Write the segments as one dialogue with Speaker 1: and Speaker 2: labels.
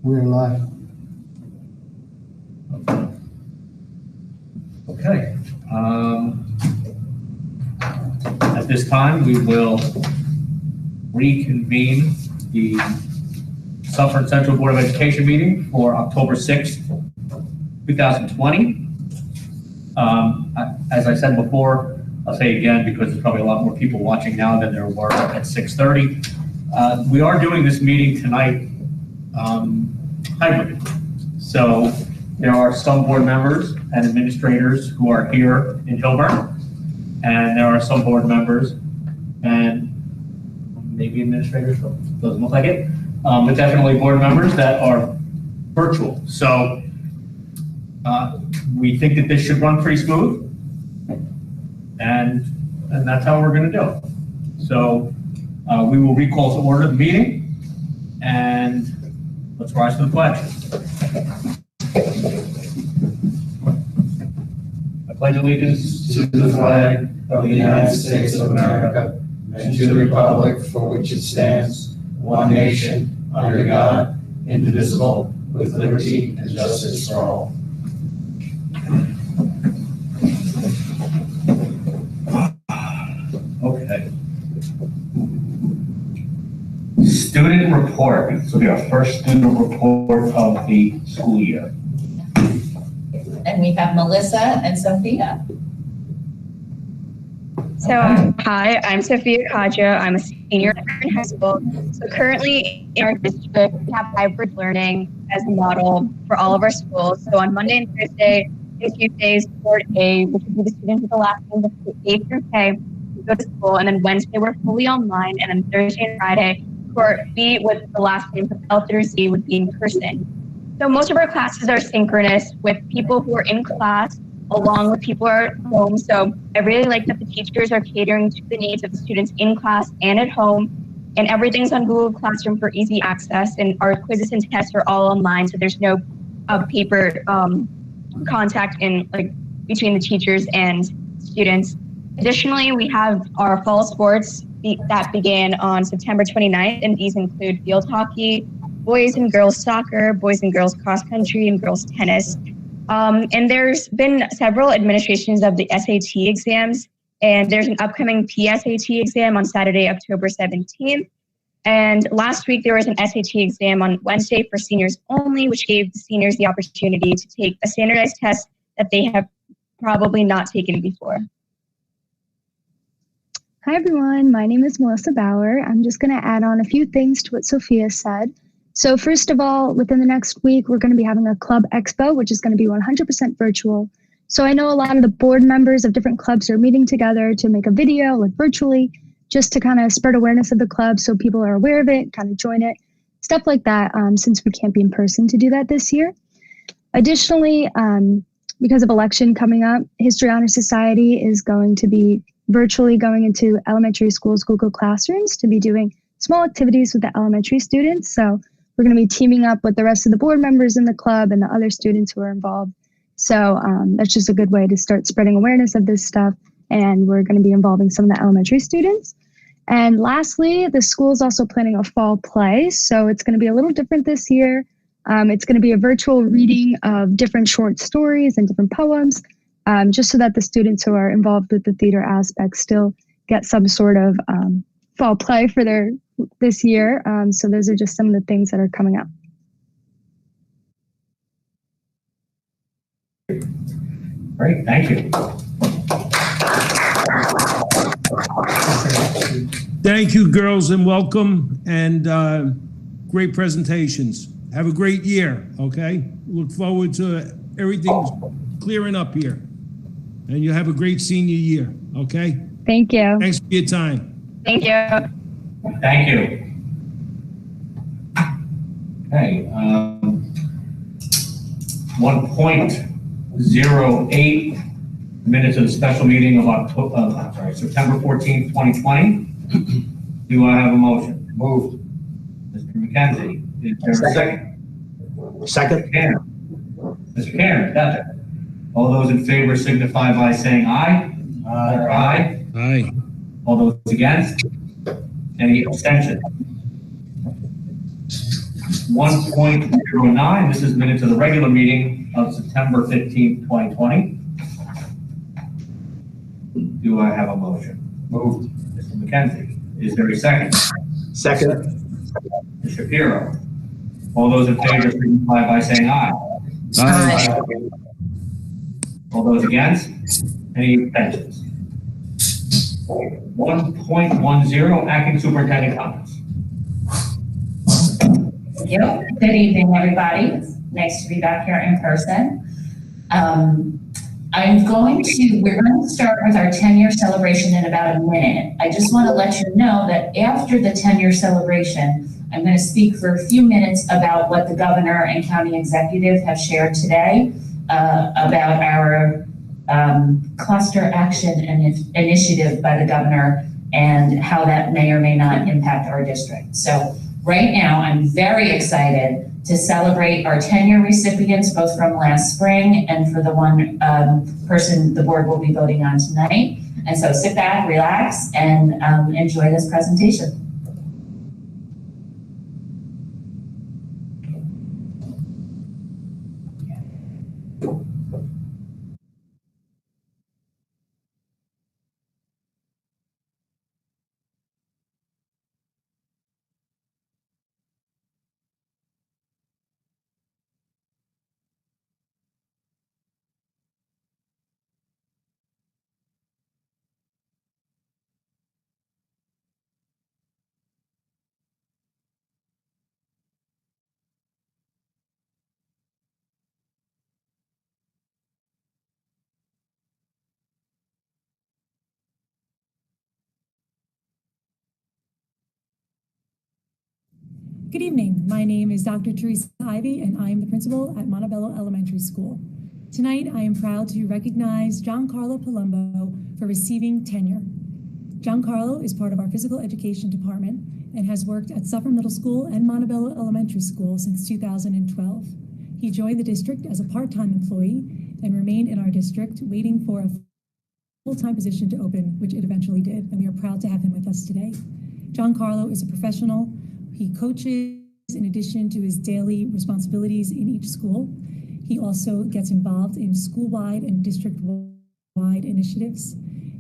Speaker 1: We're live.
Speaker 2: Okay. At this time, we will reconvene the Suffern Central Board of Education meeting for October 6th, 2020. As I said before, I'll say again because there's probably a lot more people watching now than there were at 6:30. We are doing this meeting tonight hybrid. So there are some board members and administrators who are here in Hilburn, and there are some board members and maybe administrators, doesn't look like it, but definitely board members that are virtual. So we think that this should run pretty smooth, and that's how we're going to do it. So we will recall to order the meeting, and let's rise to the pledge. I pledge allegiance
Speaker 3: to the flag of the United States of America and to the republic for which it stands, one nation, under God, indivisible, with liberty and justice for all.
Speaker 2: Okay. Student report. This will be our first student report of the school year.
Speaker 4: And we have Melissa and Sophia.
Speaker 5: So, hi, I'm Sophia Kaja. I'm a senior in high school. So currently in our district, we have hybrid learning as a model for all of our schools. So on Monday and Thursday, and Tuesdays, Cohort A, which would be the students with the last name of A through K, we go to school. And then Wednesday, we're fully online. And then Thursday and Friday, Cohort B with the last name of L through Z would be in person. So most of our classes are synchronous with people who are in class along with people who are at home. So I really like that the teachers are catering to the needs of the students in class and at home. And everything's on Google Classroom for easy access. And our quizzes and tests are all online. So there's no paper contact in between the teachers and students. Additionally, we have our fall sports that began on September 29th. And these include field hockey, boys and girls soccer, boys and girls cross country, and girls tennis. And there's been several administrations of the SAT exams, and there's an upcoming PSAT exam on Saturday, October 17th. And last week there was an SAT exam on Wednesday for seniors only, which gave the seniors the opportunity to take a standardized test that they have probably not taken before.
Speaker 6: Hi everyone, my name is Melissa Bauer. I'm just going to add on a few things to what Sophia said. So first of all, within the next week, we're going to be having a club expo, which is going to be 100% virtual. So I know a lot of the board members of different clubs are meeting together to make a video virtually, just to kind of spread awareness of the club so people are aware of it, kind of join it, stuff like that, since we can't be in person to do that this year. Additionally, because of election coming up, History Honor Society is going to be virtually going into elementary schools' Google Classrooms to be doing small activities with the elementary students. So we're going to be teaming up with the rest of the board members in the club and the other students who are involved. So that's just a good way to start spreading awareness of this stuff. And we're going to be involving some of the elementary students. And lastly, the school is also planning a fall play. So it's going to be a little different this year. It's going to be a virtual reading of different short stories and different poems, just so that the students who are involved with the theater aspect still get some sort of fall play for this year. So those are just some of the things that are coming up.
Speaker 2: Great, thank you.
Speaker 7: Thank you, girls, and welcome, and great presentations. Have a great year, okay? Look forward to everything clearing up here. And you have a great senior year, okay?
Speaker 6: Thank you.
Speaker 7: Thanks for your time.
Speaker 5: Thank you.
Speaker 2: Thank you. Okay, 1.08 minutes of the special meeting of September 14th, 2020. Do I have a motion? Moved. Mr. McKenzie, is there a second?
Speaker 1: Second.
Speaker 2: Mr. Karen, gotcha. All those in favor signify by saying aye. Aye.
Speaker 7: Aye.
Speaker 2: All those against? Any abstention? 1.09, this is minutes of the regular meeting of September 15th, 2020. Do I have a motion?
Speaker 3: Moved.
Speaker 2: Mr. McKenzie, is there a second?
Speaker 3: Second.
Speaker 2: Mr. Shapiro, all those in favor signify by saying aye.
Speaker 4: Aye.
Speaker 2: All those against? Any abstentions? 1.10, acting superintendent comments.
Speaker 4: Thank you. Good evening, everybody. It's nice to be back here in person. We're going to start with our 10-year celebration in about a minute. I just want to let you know that after the 10-year celebration, I'm going to speak for a few minutes about what the governor and county executive have shared today about our cluster action initiative by the governor and how that may or may not impact our district. So right now, I'm very excited to celebrate our 10-year recipients, both from last spring and for the one person the board will be voting on tonight. And so sit back, relax, and enjoy this presentation.
Speaker 1: Good evening. My name is Dr. Teresa Ivey, and I am the principal at Montebello Elementary School. Tonight, I am proud to recognize Giancarlo Palumbo for receiving tenure. Giancarlo is part of our physical education department and has worked at Suffern Middle School and Montebello Elementary School since 2012. He joined the district as a part-time employee and remained in our district waiting for a full-time position to open, which it eventually did, and we are proud to have him with us today. Giancarlo is a professional. He coaches in addition to his daily responsibilities in each school. He also gets involved in school-wide and district-wide initiatives.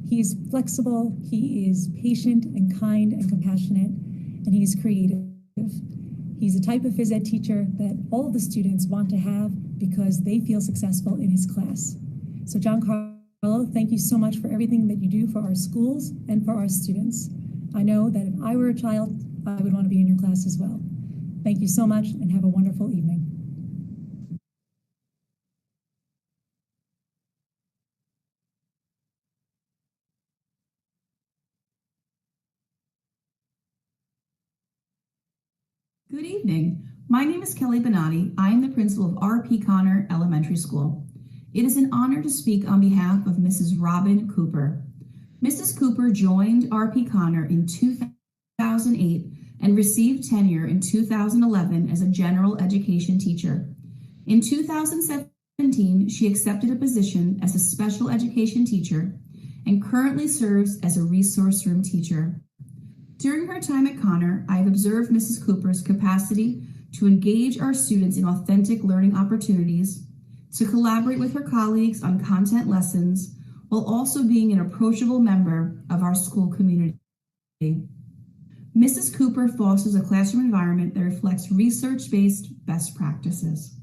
Speaker 1: He is flexible, he is patient and kind and compassionate, and he is creative. He's a type of phys ed teacher that all of the students want to have because they feel successful in his class. So Giancarlo, thank you so much for everything that you do for our schools and for our students. I know that if I were a child, I would want to be in your class as well. Thank you so much and have a wonderful evening.
Speaker 8: Good evening. My name is Kelly Benani. I am the principal of R.P. Connor Elementary School. It is an honor to speak on behalf of Mrs. Robin Cooper. Mrs. Cooper joined R.P. Connor in 2008 and received tenure in 2011 as a general education teacher. In 2017, she accepted a position as a special education teacher and currently serves as a resource room teacher. During her time at Connor, I have observed Mrs. Cooper's capacity to engage our students in authentic learning opportunities, to collaborate with her colleagues on content lessons, while also being an approachable member of our school community. Mrs. Cooper fosters a classroom environment that reflects research-based best practices.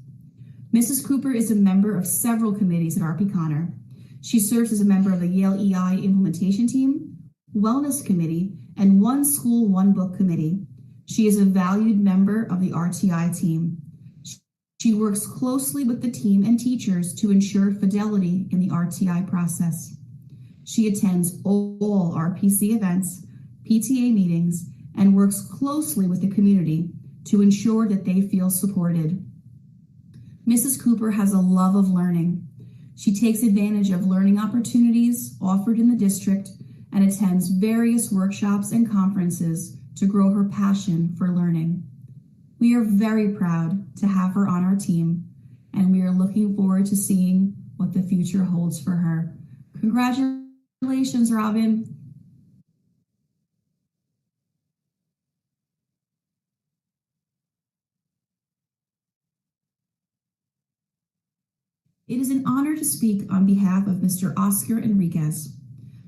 Speaker 8: Mrs. Cooper is a member of several committees at R.P. Connor. She serves as a member of the Yale EI Implementation Team, Wellness Committee, and One School, One Book Committee. She is a valued member of the RTI team. She works closely with the team and teachers to ensure fidelity in the RTI process. She attends all RPC events, PTA meetings, and works closely with the community to ensure that they feel supported. Mrs. Cooper has a love of learning. She takes advantage of learning opportunities offered in the district and attends various workshops and conferences to grow her passion for learning. We are very proud to have her on our team, and we are looking forward to seeing what the future holds for her. Congratulations, Robin. It is an honor to speak on behalf of Mr. Oscar Enriquez.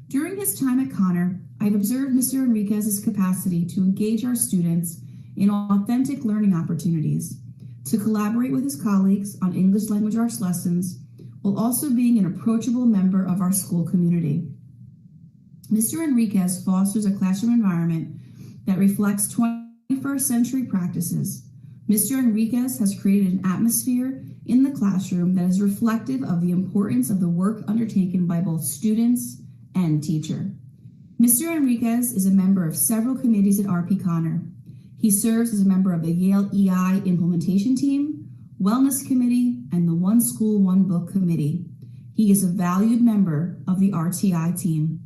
Speaker 8: During his time at Connor, I've observed Mr. Enriquez's capacity to engage our students in authentic learning opportunities, to collaborate with his colleagues on English language arts lessons, while also being an approachable member of our school community. Mr. Enriquez fosters a classroom environment that reflects 21st century practices. Mr. Enriquez has created an atmosphere in the classroom that is reflective of the importance of the work undertaken by both students and teacher. Mr. Enriquez is a member of several committees at RP Connor. He serves as a member of the Yale EI Implementation Team, Wellness Committee, and the One School, One Book Committee. He is a valued member of the RTI team.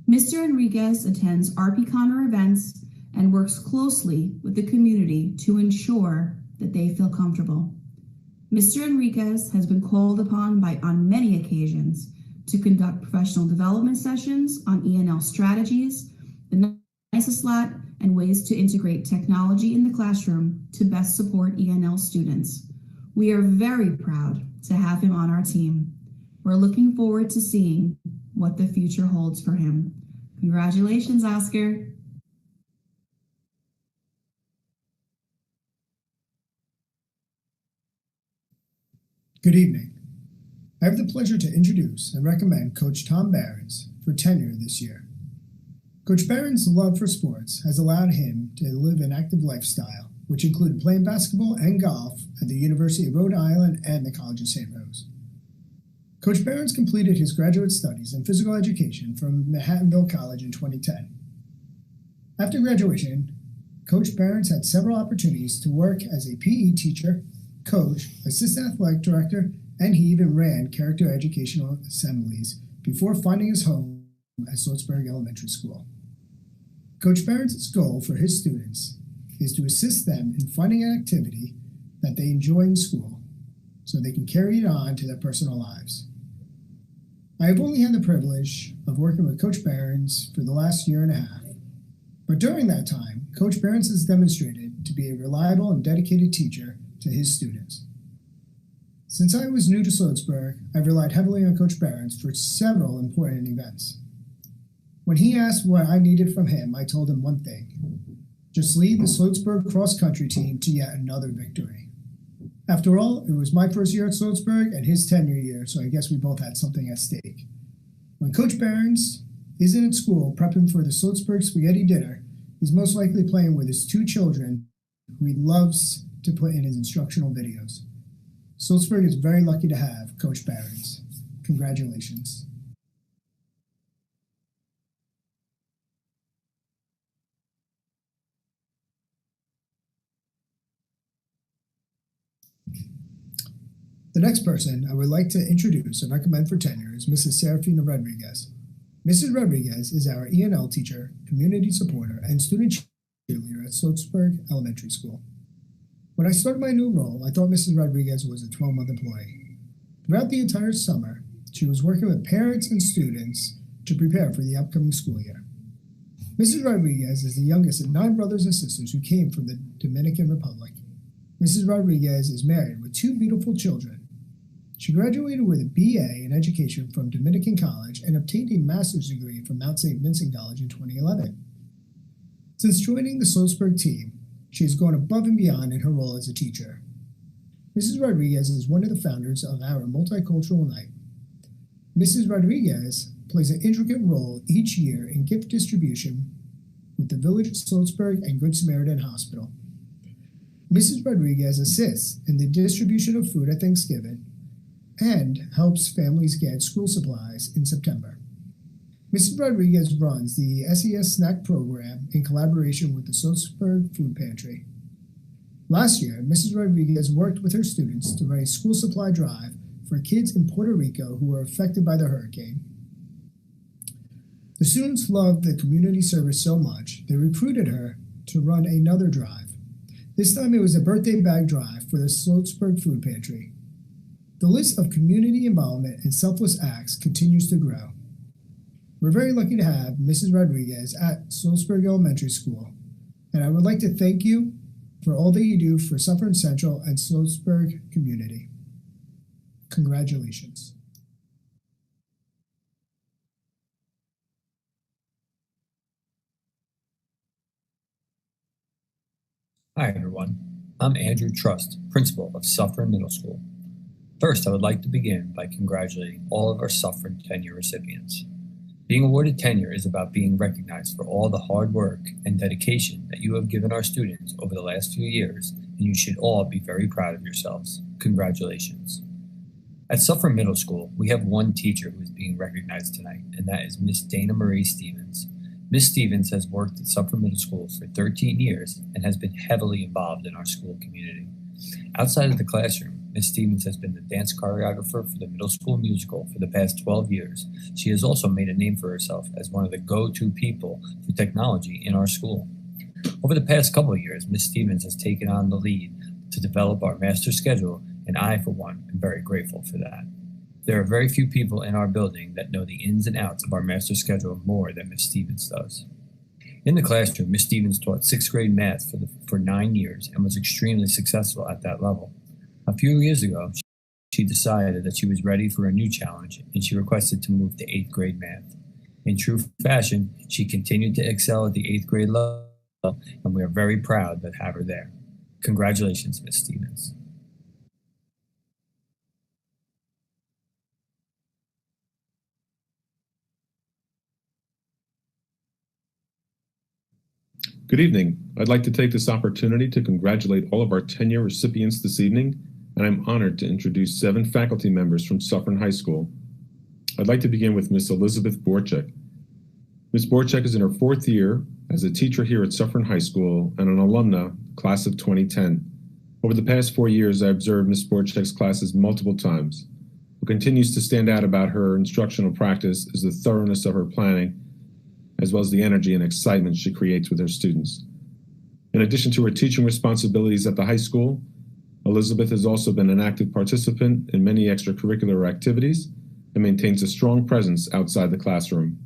Speaker 8: Mr. Enriquez attends RP Connor events and works closely with the community to ensure that they feel comfortable. Mr. Enriquez has been called upon on many occasions to conduct professional development sessions on ENL strategies, the NISA and ways to integrate technology in the classroom to best support ENL students. We are very proud to have him on our team. We're looking forward to seeing what the future holds for him. Congratulations, Oscar.
Speaker 9: Good evening. I have the pleasure to introduce and recommend Coach Tom Behrens for tenure this year. Coach Behrens' love for sports has allowed him to live an active lifestyle, which included playing basketball and golf at the University of Rhode Island and the College of St. Rose. Coach Behrens completed his graduate studies in physical education from Manhattanville College in 2010. After graduation, Coach Behrens had several opportunities to work as a PE teacher, coach, assistant athletic director, and he even ran character educational assemblies before finding his home at Sloatsburg Elementary School. Coach Behrens' goal for his students is to assist them in finding an activity that they enjoy in school so they can carry it on to their personal lives. I have only had the privilege of working with Coach Behrens for the last year and a half, but during that time, Coach Behrens has demonstrated to be a reliable and dedicated teacher to his students. Since I was new to Sloatsburg, I've relied heavily on Coach Behrens for several important events. When he asked what I needed from him, I told him one thing: just lead the Sloatsburg cross-country team to yet another victory. After all, it was my first year at Sloatsburg and his tenure year, so I guess we both had something at stake. When Coach Behrens isn't at school prepping for the Sloatsburg spaghetti dinner, he's most likely playing with his two children, who he loves to put in his instructional videos. Sloatsburg is very lucky to have Coach Behrens. Congratulations. The next person I would like to introduce and recommend for tenure is Mrs. Serafina Rodriguez. Mrs. Rodriguez is our ENL teacher, community supporter, and student cheerleader at Sloatsburg Elementary School. When I started my new role, I thought Mrs. Rodriguez was a 12-month employee. Throughout the entire summer, she was working with parents and students to prepare for the upcoming school year. Mrs. Rodriguez is the youngest of 9 brothers and sisters who came from the Dominican Republic. Mrs. Rodriguez is married with 2 beautiful children. She graduated with a BA in education from Dominican College and obtained a master's degree from Mount St. Vincent College in 2011. Since joining the Sloatsburg team, she has gone above and beyond in her role as a teacher. Mrs. Rodriguez is one of the founders of our Multicultural Night. Mrs. Rodriguez plays an intricate role each year in gift distribution with the Village of Sloatsburg and Good Samaritan Hospital. Mrs. Rodriguez assists in the distribution of food at Thanksgiving and helps families get school supplies in September. Mrs. Rodriguez runs the SES Snack Program in collaboration with the Sloatsburg Food Pantry. Last year, Mrs. Rodriguez worked with her students to run a school supply drive for kids in Puerto Rico who were affected by the hurricane. The students loved the community service so much, they recruited her to run another drive. This time it was a birthday bag drive for the Sloatsburg Food Pantry. The list of community involvement and selfless acts continues to grow. We're very lucky to have Mrs. Rodriguez at Sloatsburg Elementary School, and I would like to thank you for all that you do for Suffern Central and Sloatsburg community. Congratulations.
Speaker 10: Hi, everyone. I'm Andrew Trust, principal of Suffern Middle School. First, I would like to begin by congratulating all of our Suffern tenure recipients. Being awarded tenure is about being recognized for all the hard work and dedication that you have given our students over the last few years, and you should all be very proud of yourselves. Congratulations. At Suffern Middle School, we have one teacher who is being recognized tonight, and that is Miss Dana Marie Stevens. Miss Stevens has worked at Suffern Middle School for 13 years and has been heavily involved in our school community. Outside of the classroom, Miss Stevens has been the dance choreographer for the middle school musical for the past 12 years. She has also made a name for herself as one of the go-to people for technology in our school. Over the past couple of years, Miss Stevens has taken on the lead to develop our master schedule, and I, for one, am very grateful for that. There are very few people in our building that know the ins and outs of our master schedule more than Miss Stevens does. In the classroom, Miss Stevens taught 6th grade math for 9 years and was extremely successful at that level. A few years ago, she decided that she was ready for a new challenge, and she requested to move to 8th grade math. In true fashion, she continued to excel at the 8th grade level, and we are very proud to have her there. Congratulations, Miss Stevens.
Speaker 11: Good evening. I'd like to take this opportunity to congratulate all of our tenure recipients this evening, and I'm honored to introduce 7 faculty members from Suffern High School. I'd like to begin with Miss Elizabeth Borczyk. Miss Borczyk is in her 4th year as a teacher here at Suffern High School and an alumna, class of 2010. Over the past 4 years, I observed Miss Borczyk's classes multiple times. What continues to stand out about her instructional practice is the thoroughness of her planning, as well as the energy and excitement she creates with her students. In addition to her teaching responsibilities at the high school, Elizabeth has also been an active participant in many extracurricular activities and maintains a strong presence outside the classroom.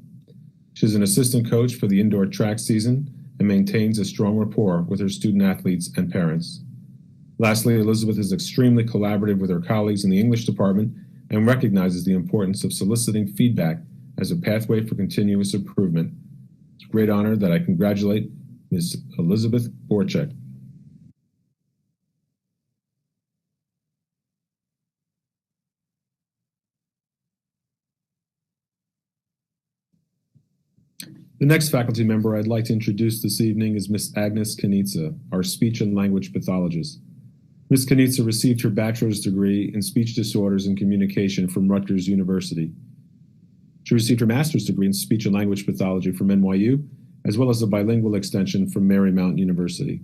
Speaker 11: She's an assistant coach for the indoor track season and maintains a strong rapport with her student athletes and parents. Lastly, Elizabeth is extremely collaborative with her colleagues in the English department and recognizes the importance of soliciting feedback as a pathway for continuous improvement. It's a great honor that I congratulate Ms. Elizabeth Borczyk. The next faculty member I'd like to introduce this evening is Ms. Agnes Kanitsa, our speech and language pathologist. Ms. Kanitsa received her bachelor's degree in speech disorders and communication from Rutgers University. She received her master's degree in speech and language pathology from NYU, as well as a bilingual extension from Marymount University.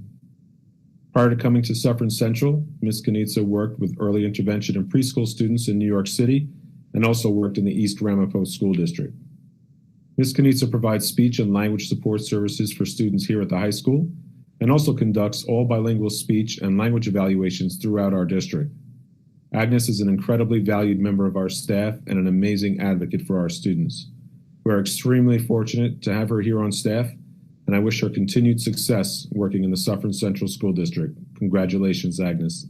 Speaker 11: Prior to coming to Suffern Central, Ms. Kanitsa worked with early intervention and preschool students in New York City and also worked in the East Ramapo School District. Ms. Kanitsa provides speech and language support services for students here at the high school and also conducts all bilingual speech and language evaluations throughout our district. Agnes is an incredibly valued member of our staff and an amazing advocate for our students. We are extremely fortunate to have her here on staff, and I wish her continued success working in the Suffern Central School District. Congratulations, Agnes.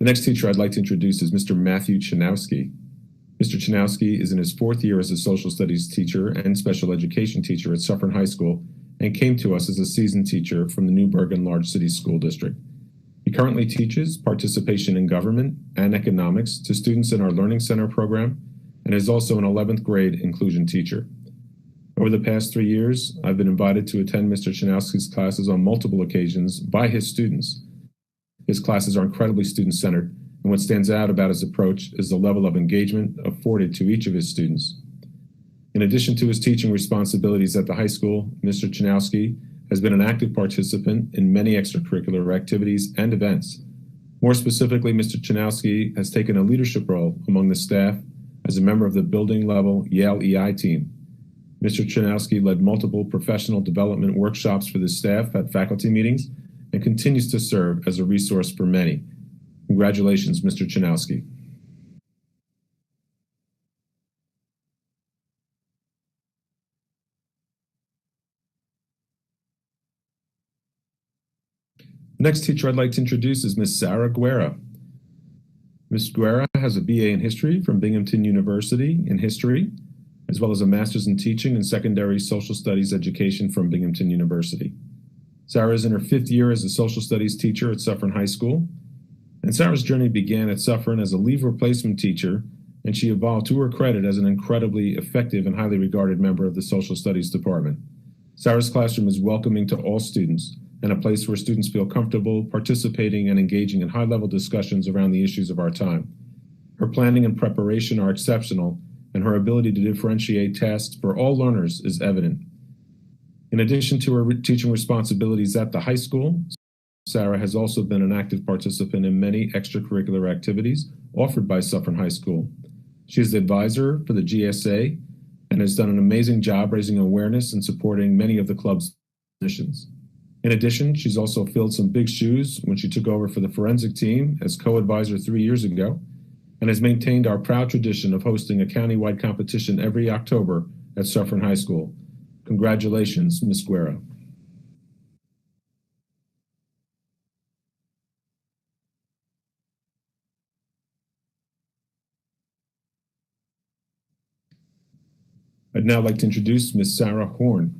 Speaker 11: The next teacher I'd like to introduce is Mr. Matthew Chenowski. Mr. Chenowski is in his 4th year as a social studies teacher and special education teacher at Suffern High School and came to us as a seasoned teacher from the Newburgh and Large City School District. He currently teaches participation in government and economics to students in our Learning Center program and is also an 11th grade inclusion teacher. Over the past 3 years, I've been invited to attend Mr. Chenowski's classes on multiple occasions by his students. His classes are incredibly student-centered, and what stands out about his approach is the level of engagement afforded to each of his students. In addition to his teaching responsibilities at the high school, Mr. Chenowski has been an active participant in many extracurricular activities and events. More specifically, Mr. Chenowski has taken a leadership role among the staff as a member of the building-level Yale EI team. Mr. Chenowski led multiple professional development workshops for the staff at faculty meetings and continues to serve as a resource for many. Congratulations, Mr. Chenowski. The next teacher I'd like to introduce is Miss Sarah Guerra. Ms. Guerra has a BA in History from Binghamton University in History, as well as a Master's in Teaching and Secondary Social Studies Education from Binghamton University. Sarah is in her 5th year as a Social Studies teacher at Suffern High School, and Sarah's journey began at Suffern as a leave replacement teacher, and she evolved to her credit as an incredibly effective and highly regarded member of the Social Studies Department. Sarah's classroom is welcoming to all students, and a place where students feel comfortable participating and engaging in high-level discussions around the issues of our time. Her planning and preparation are exceptional, and her ability to differentiate tasks for all learners is evident. In addition to her teaching responsibilities at the high school, Sarah has also been an active participant in many extracurricular activities offered by Suffern High School. She is the advisor for the GSA and has done an amazing job raising awareness and supporting many of the club's missions. In addition, she's also filled some big shoes when she took over for the forensic team as co-advisor 3 years ago, and has maintained our proud tradition of hosting a countywide competition every October at Suffern High School. Congratulations, Ms. Guerra. I'd now like to introduce Ms. Sarah Horn.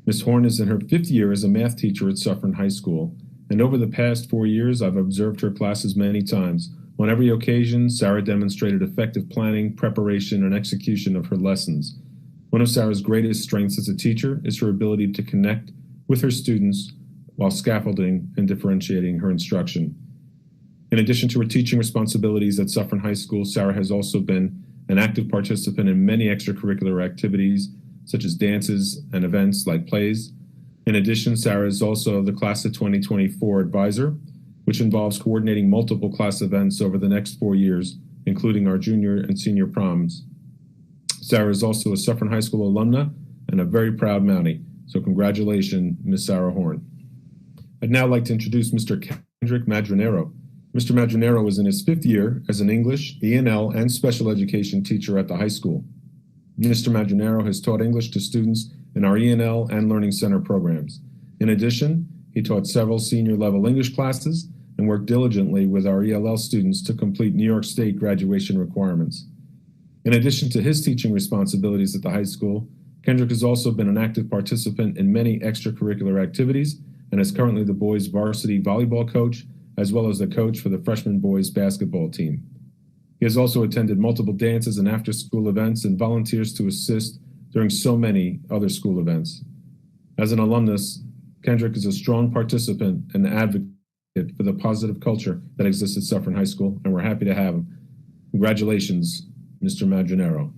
Speaker 11: Ms. Horn is in her 5th year as a math teacher at Suffern High School, and over the past 4 years, I've observed her classes many times. On every occasion, Sarah demonstrated effective planning, preparation, and execution of her lessons. One of Sarah's greatest strengths as a teacher is her ability to connect with her students while scaffolding and differentiating her instruction. In addition to her teaching responsibilities at Suffern High School, Sarah has also been an active participant in many extracurricular activities, such as dances and events like plays. In addition, Sarah is also the Class of 2024 advisor, which involves coordinating multiple class events over the next 4 years, including our junior and senior proms. Sarah is also a Suffern High School alumna and a very proud Mountie, so congratulations, Ms. Sarah Horn. I'd now like to introduce Mr. Kendrick Maginaro. Mr. Maginaro is in his 5th year as an English, ENL, and special education teacher at the high school. Mr. Maginaro has taught English to students in our ENL and Learning Center programs. In addition, he taught several senior-level English classes and worked diligently with our ELL students to complete New York State graduation requirements. In addition to his teaching responsibilities at the high school, Kendrick has also been an active participant in many extracurricular activities and is currently the boys' varsity volleyball coach, as well as the coach for the freshman boys' basketball team. He has also attended multiple dances and after-school events and volunteers to assist during so many other school events. As an alumnus, Kendrick is a strong participant and advocate for the positive culture that exists at Suffern High School, and we're happy to have him. Congratulations, Mr. Maginaro.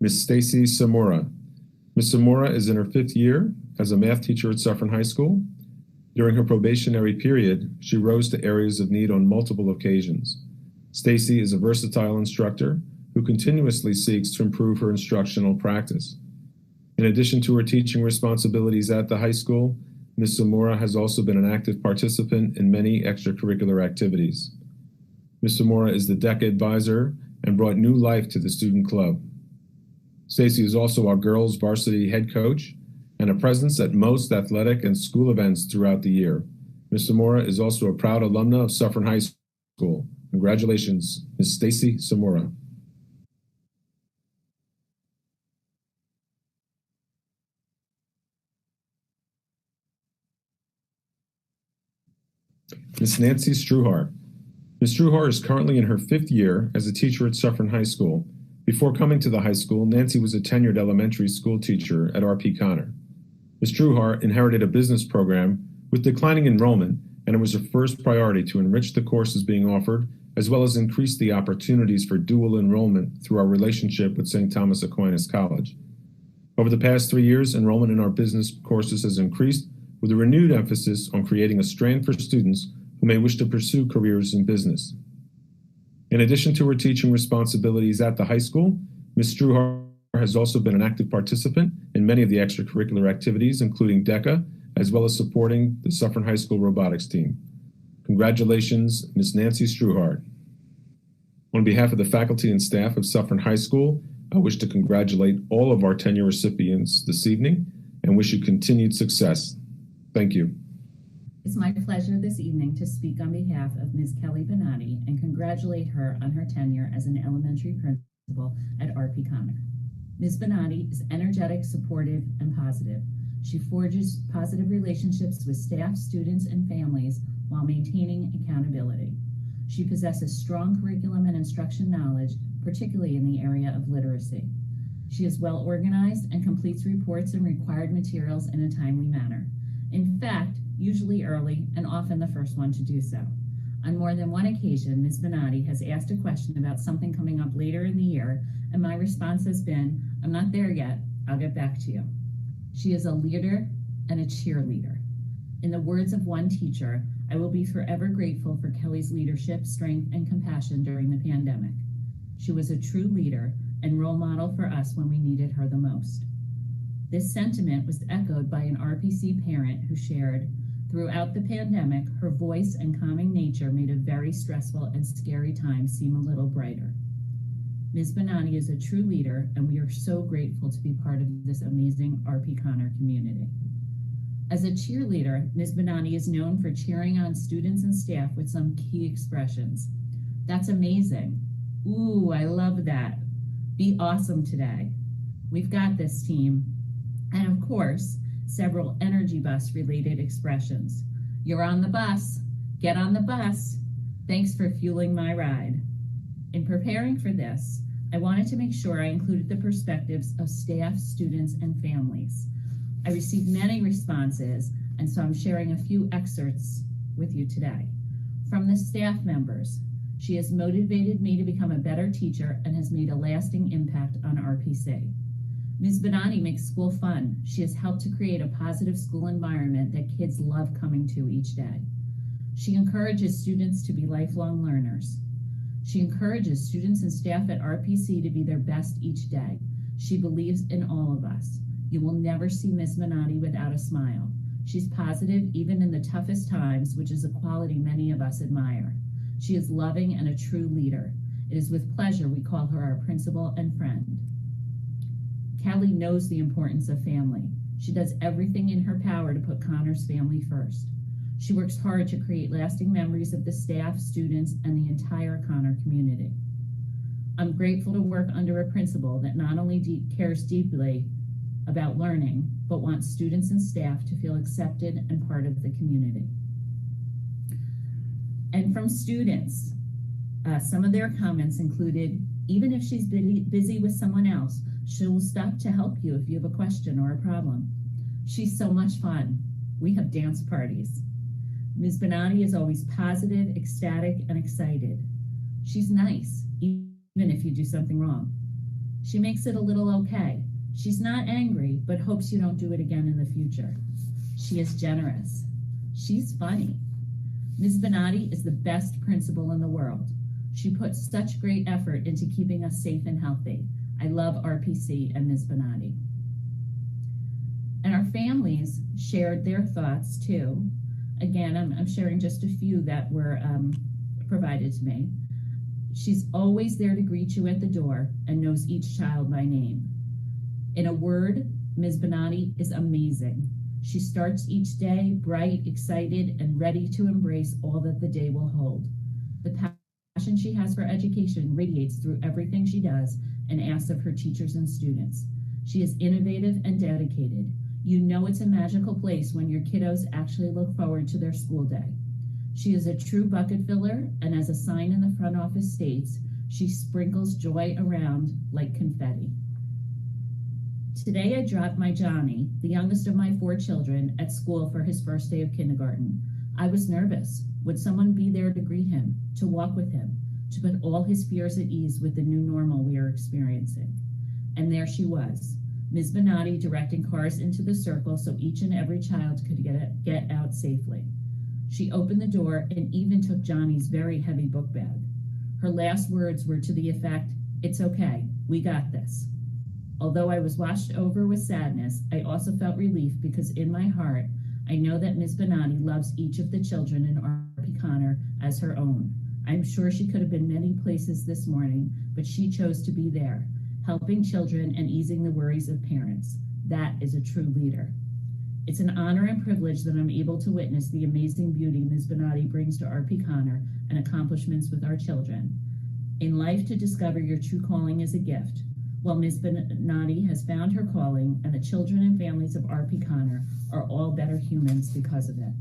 Speaker 11: Ms. Stacy Samora. Ms. Samora is in her 5th year as a math teacher at Suffern High School. During her probationary period, she rose to areas of need on multiple occasions. Stacy is a versatile instructor who continuously seeks to improve her instructional practice. In addition to her teaching responsibilities at the high school, Ms. Samora has also been an active participant in many extracurricular activities. Ms. Samora is the DECA advisor and brought new life to the student club. Stacy is also our girls' varsity head coach and a presence at most athletic and school events throughout the year. Ms. Samora is also a proud alumna of Suffern High School. Congratulations, Ms. Stacy Samora. Ms. Nancy Struhar. Ms. Struhar is currently in her 5th year as a teacher at Suffern High School. Before coming to the high school, Nancy was a tenured elementary school teacher at R.P. Connor. Ms. Struhar inherited a business program with declining enrollment, and it was her first priority to enrich the courses being offered, as well as increase the opportunities for dual enrollment through our relationship with St. Thomas Aquinas College. Over the past 3 years, enrollment in our business courses has increased, with a renewed emphasis on creating a strand for students who may wish to pursue careers in business. In addition to her teaching responsibilities at the high school, Ms. Struhar has also been an active participant in many of the extracurricular activities, including DECA, as well as supporting the Suffern High School robotics team. Congratulations, Ms. Nancy Struhar. On behalf of the faculty and staff of Suffern High School, I wish to congratulate all of our tenure recipients this evening and wish you continued success. Thank you.
Speaker 12: It's my pleasure this evening to speak on behalf of Ms. Kelly Benani and congratulate her on her tenure as an elementary principal at RP Connor. Ms. Benani is energetic, supportive, and positive. She forges positive relationships with staff, students, and families while maintaining accountability. She possesses strong curriculum and instruction knowledge, particularly in the area of literacy. She is well organized and completes reports and required materials in a timely manner. In fact, usually early and often the first one to do so. On more than one occasion, Ms. Benani has asked a question about something coming up later in the year, and my response has been, "I'm not there yet, I'll get back to you." She is a leader and a cheerleader. In the words of one teacher, I will be forever grateful for Kelly's leadership, strength, and compassion during the pandemic. She was a true leader and role model for us when we needed her the most. This sentiment was echoed by an RPC parent who shared, "Throughout the pandemic, her voice and calming nature made a very stressful and scary time seem a little brighter." Ms. Benani is a true leader, and we are so grateful to be part of this amazing RP Connor community. As a cheerleader, Ms. Benani is known for cheering on students and staff with some key expressions. "That's amazing." "Ooh, I love that." "Be awesome today." "We've got this, team." And of course, several energy bus related expressions. "You're on the bus." "Get on the bus." "Thanks for fueling my ride." In preparing for this, I wanted to make sure I included the perspectives of staff, students, and families. I received many responses, and so I'm sharing a few excerpts with you today. From the staff members, "She has motivated me to become a better teacher and has made a lasting impact on RPC." Ms. Benani makes school fun. She has helped to create a positive school environment that kids love coming to each day. She encourages students to be lifelong learners. She encourages students and staff at RPC to be their best each day. She believes in all of us. You will never see Ms. Benani without a smile. She's positive even in the toughest times, which is a quality many of us admire. She is loving and a true leader. It is with pleasure we call her our principal and friend. Kelly knows the importance of family. She does everything in her power to put Connor's family first. She works hard to create lasting memories of the staff, students, and the entire Connor community. I'm grateful to work under a principal that not only cares deeply about learning, but wants students and staff to feel accepted and part of the community. And from students, some of their comments included, "Even if she's busy with someone else, she'll stop to help you if you have a question or a problem. She's so much fun. We have dance parties." Ms. Benani is always positive, ecstatic, and excited. She's nice, even if you do something wrong. She makes it a little okay. She's not angry, but hopes you don't do it again in the future. She is generous. She's funny. Ms. Benani is the best principal in the world. She puts such great effort into keeping us safe and healthy. I love RPC and Ms. Benani. And our families shared their thoughts too. Again, I'm sharing just a few that were provided to me. "She's always there to greet you at the door and knows each child by name." In a word, Ms. Benani is amazing. She starts each day bright, excited, and ready to embrace all that the day will hold. The passion she has for education radiates through everything she does and asks of her teachers and students. She is innovative and dedicated. You know it's a magical place when your kiddos actually look forward to their school day. She is a true bucket filler, and as a sign in the front office states, she sprinkles joy around like confetti. Today I dropped my Johnny, the youngest of my 4 children, at school for his first day of kindergarten. I was nervous. Would someone be there to greet him, to walk with him, to put all his fears at ease with the new normal we are experiencing? And there she was, Ms. Benani directing cars into the circle so each and every child could get out safely. She opened the door and even took Johnny's very heavy book bag. Her last words were to the effect, "It's okay, we got this." Although I was washed over with sadness, I also felt relief because in my heart, I know that Ms. Benani loves each of the children in RP Connor as her own. I'm sure she could have been many places this morning, but she chose to be there, helping children and easing the worries of parents. That is a true leader. It's an honor and privilege that I'm able to witness the amazing beauty Ms. Benani brings to RP Connor and accomplishments with our children. In life, to discover your true calling is a gift. Well, Ms. Benani has found her calling, and the children and families of RP Connor are all better humans because of it.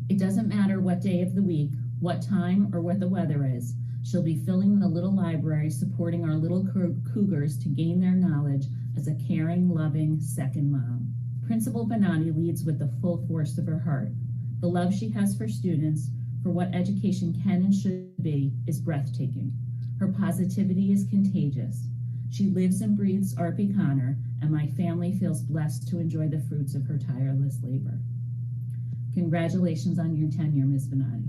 Speaker 12: It doesn't matter what day of the week, what time, or what the weather is. She'll be filling the little library, supporting our little cougars to gain their knowledge as a caring, loving second mom. Principal Benani leads with the full force of her heart. The love she has for students, for what education can and should be, is breathtaking. Her positivity is contagious. She lives and breathes RP Connor, and my family feels blessed to enjoy the fruits of her tireless labor. Congratulations on your tenure, Ms. Benani.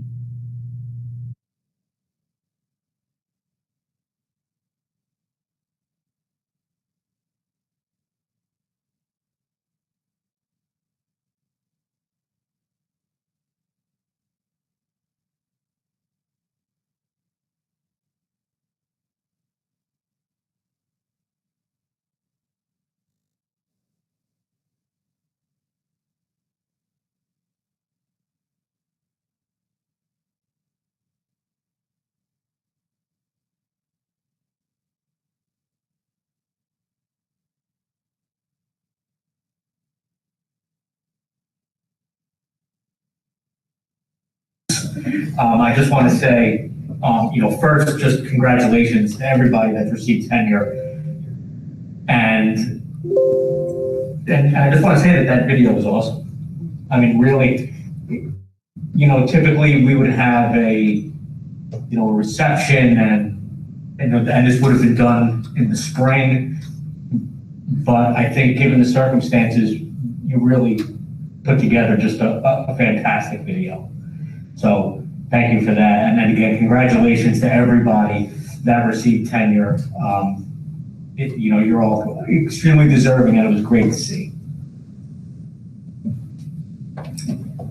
Speaker 2: I just want to say, first, just congratulations to everybody that's received tenure. And I just want to say that video was awesome. I mean, really, typically we would have a reception and this would have been done in the spring. But I think given the circumstances, you really put together just a fantastic video. So thank you for that. And then again, congratulations to everybody that received tenure. You're all extremely deserving, and it was great to see.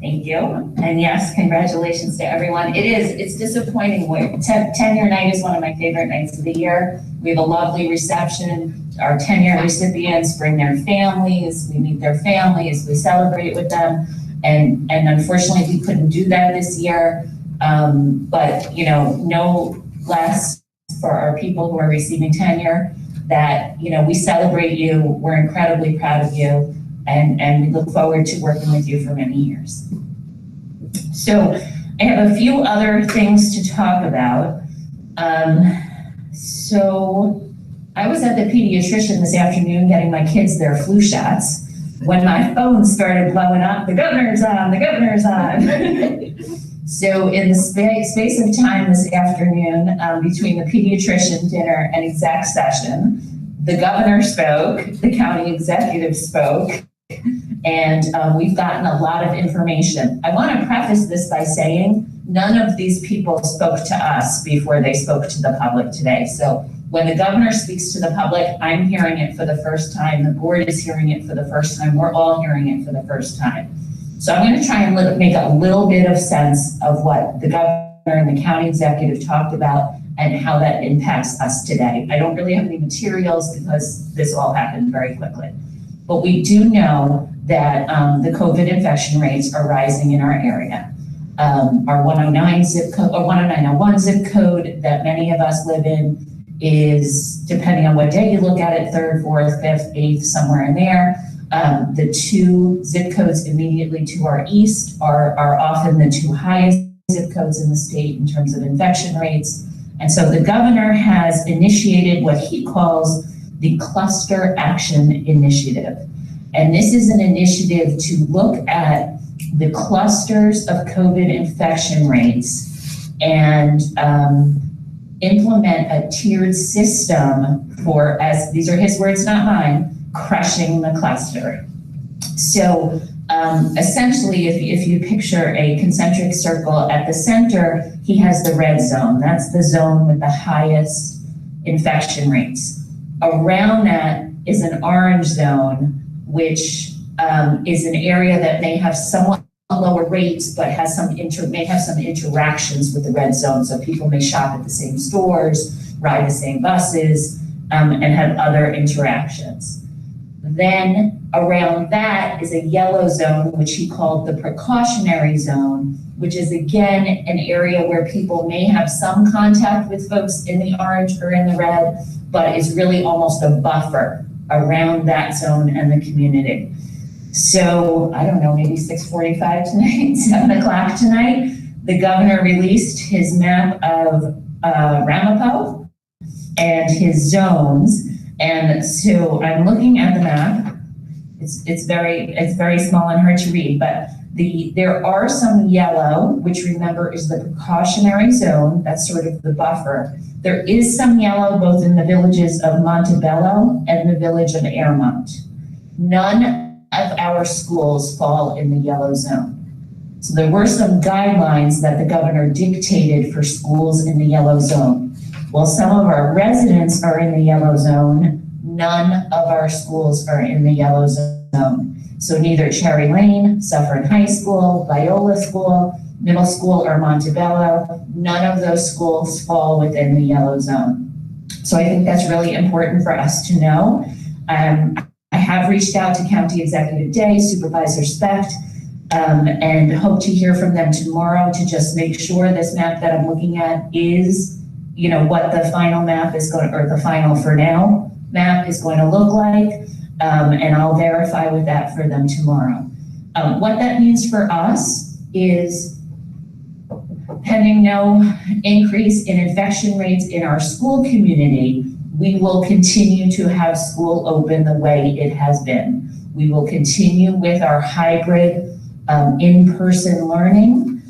Speaker 4: Thank you. And yes, congratulations to everyone. It's disappointing. Tenure night is one of my favorite nights of the year. We have a lovely reception. Our tenure recipients bring their families, we meet their families, we celebrate with them. And unfortunately, we couldn't do that this year. But no less for our people who are receiving tenure, that, we celebrate you. We're incredibly proud of you. And we look forward to working with you for many years. So I have a few other things to talk about. So I was at the pediatrician this afternoon getting my kids their flu shots when my phone started blowing up. The governor's on, the governor's on. So in the space of time this afternoon, between the pediatrician dinner and exec session, the governor spoke, the county executive spoke, and we've gotten a lot of information. I want to preface this by saying none of these people spoke to us before they spoke to the public today. So when the governor speaks to the public, I'm hearing it for the first time. The board is hearing it for the first time. We're all hearing it for the first time. So I'm going to try and make a little bit of sense of what the governor and the county executive talked about and how that impacts us today. I don't really have any materials because this all happened very quickly. But we do know that the COVID infection rates are rising in our area. Our 109 zip code or 10901 zip code that many of us live in is, depending on what day you look at it, 3rd, 4th, 5th, 8th, somewhere in there. The two zip codes immediately to our east are often the two highest zip codes in the state in terms of infection rates. And so the governor has initiated what he calls the Cluster Action Initiative. And this is an initiative to look at the clusters of COVID infection rates and implement a tiered system for, as these are his words, not mine, crushing the cluster. So essentially, if you picture a concentric circle at the center, he has the red zone. That's the zone with the highest infection rates. Around that is an orange zone, which is an area that may have somewhat lower rates, but has may have some interactions with the red zone. So people may shop at the same stores, ride the same buses, and have other interactions. Then around that is a yellow zone, which he called the precautionary zone, which is again an area where people may have some contact with folks in the orange or in the red, but is really almost a buffer around that zone and the community. So I don't know, maybe 6:45 tonight, 7 o'clock tonight, the governor released his map of Ramapo and his zones. And so I'm looking at the map. It's very small and hard to read, but there are some yellow, which remember is the precautionary zone. That's sort of the buffer. There is some yellow both in the villages of Montebello and the village of Airmont. None of our schools fall in the yellow zone. So there were some guidelines that the governor dictated for schools in the yellow zone. While some of our residents are in the yellow zone, none of our schools are in the yellow zone. So neither Cherry Lane, Suffern High School, Viola School, Middle School, or Montebello, none of those schools fall within the yellow zone. So I think that's really important for us to know. I have reached out to County Executive Day, Supervisor Specht, and hope to hear from them tomorrow to just make sure this map that I'm looking at is, what the final map is going, or the final for now map is going to look like, and I'll verify with that for them tomorrow. What that means for us is, pending no increase in infection rates in our school community, we will continue to have school open the way it has been. We will continue with our hybrid in-person learning.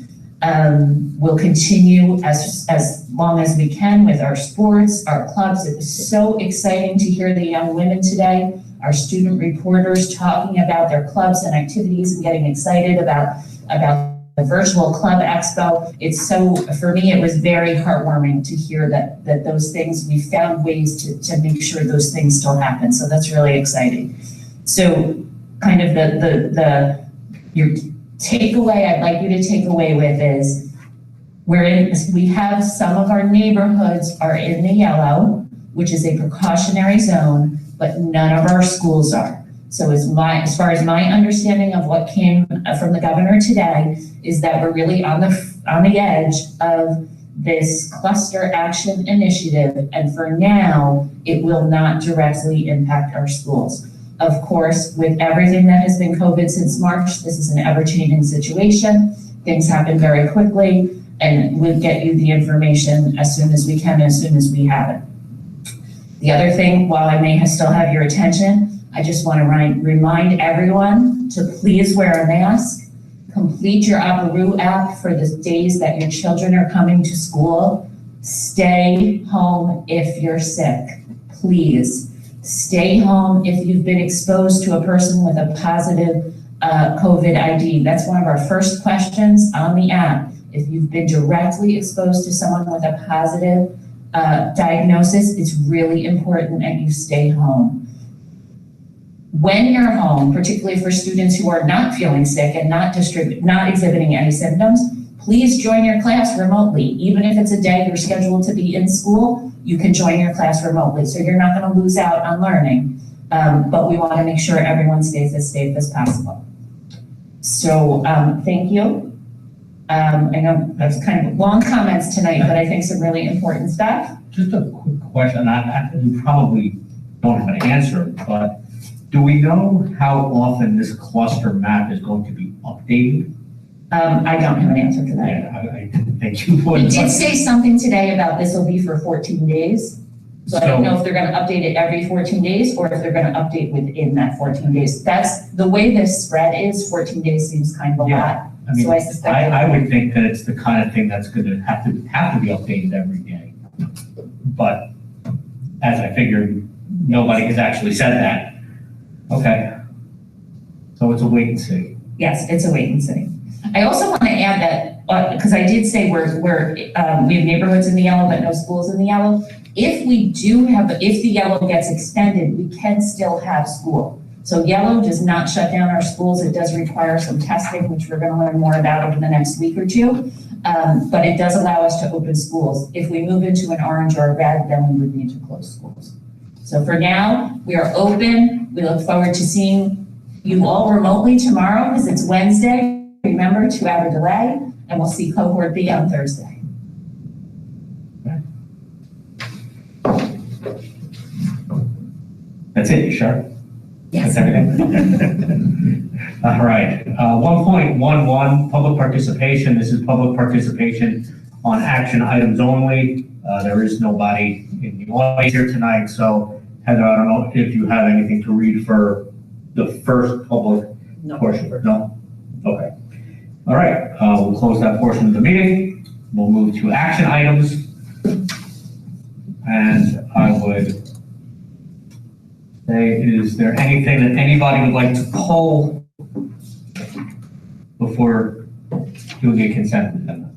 Speaker 4: We'll continue as long as we can with our sports, our clubs. It was so exciting to hear the young women today, our student reporters talking about their clubs and activities and getting excited about the virtual club expo. For me, it was very heartwarming to hear that those things, we found ways to make sure those things still happen. So that's really exciting. So kind of your takeaway I'd like you to take away with is we have some of our neighborhoods are in the yellow, which is a precautionary zone, but none of our schools are. So as far as my understanding of what came from the governor today is that we're really on the edge of this cluster action initiative, and for now, it will not directly impact our schools. Of course, with everything that has been COVID since March, this is an ever-changing situation. Things happen very quickly, and we'll get you the information as soon as we can, as soon as we have it. The other thing, while I may still have your attention, I just want to remind everyone to please wear a mask. Complete your Aparoo app for the days that your children are coming to school. Stay home if you're sick, please. Stay home if you've been exposed to a person with a positive COVID ID. That's one of our first questions on the app. If you've been directly exposed to someone with a positive diagnosis, it's really important that you stay home. When you're home, particularly for students who are not feeling sick and not exhibiting any symptoms, please join your class remotely. Even if it's a day you're scheduled to be in school, you can join your class remotely. So you're not going to lose out on learning, but we want to make sure everyone stays as safe as possible. So thank you. I know that's kind of long comments tonight, but I think some really important stuff.
Speaker 2: Just a quick question. You probably don't have an answer, but do we know how often this cluster map is going to be updated?
Speaker 4: I don't have an answer to that.
Speaker 2: Yeah, I didn't think you would.
Speaker 4: It did say something today about this will be for 14 days. So I don't know if they're going to update it every 14 days or if they're going to update within that 14 days. That's the way this spread is. 14 days seems kind of a lot.
Speaker 2: I mean,
Speaker 4: so I suspect
Speaker 2: I would think that it's the kind of thing that's going to have to be updated every day. But as I figured, nobody has actually said that. Okay. So it's a wait and see.
Speaker 4: Yes, it's a wait and see. I also want to add that, because I did say we have neighborhoods in the yellow, but no schools in the yellow. If the yellow gets extended, we can still have school. So yellow does not shut down our schools. It does require some testing, which we're going to learn more about over the next week or two. But it does allow us to open schools. If we move into an orange or a red, then we would need to close schools. So for now, we are open. We look forward to seeing you all remotely tomorrow because it's Wednesday. Remember, 2-hour delay, and we'll see cohort B on Thursday.
Speaker 2: That's it, you sure?
Speaker 4: Yes.
Speaker 2: That's everything? All right. 1.11, public participation. This is public participation on action items only. There is nobody in the audience here tonight, so Heather, I don't know if you have anything to read for the first public portion. No? Okay. All right. We'll close that portion of the meeting. We'll move to action items. And I would say, is there anything that anybody would like to pull before doing a consent agenda?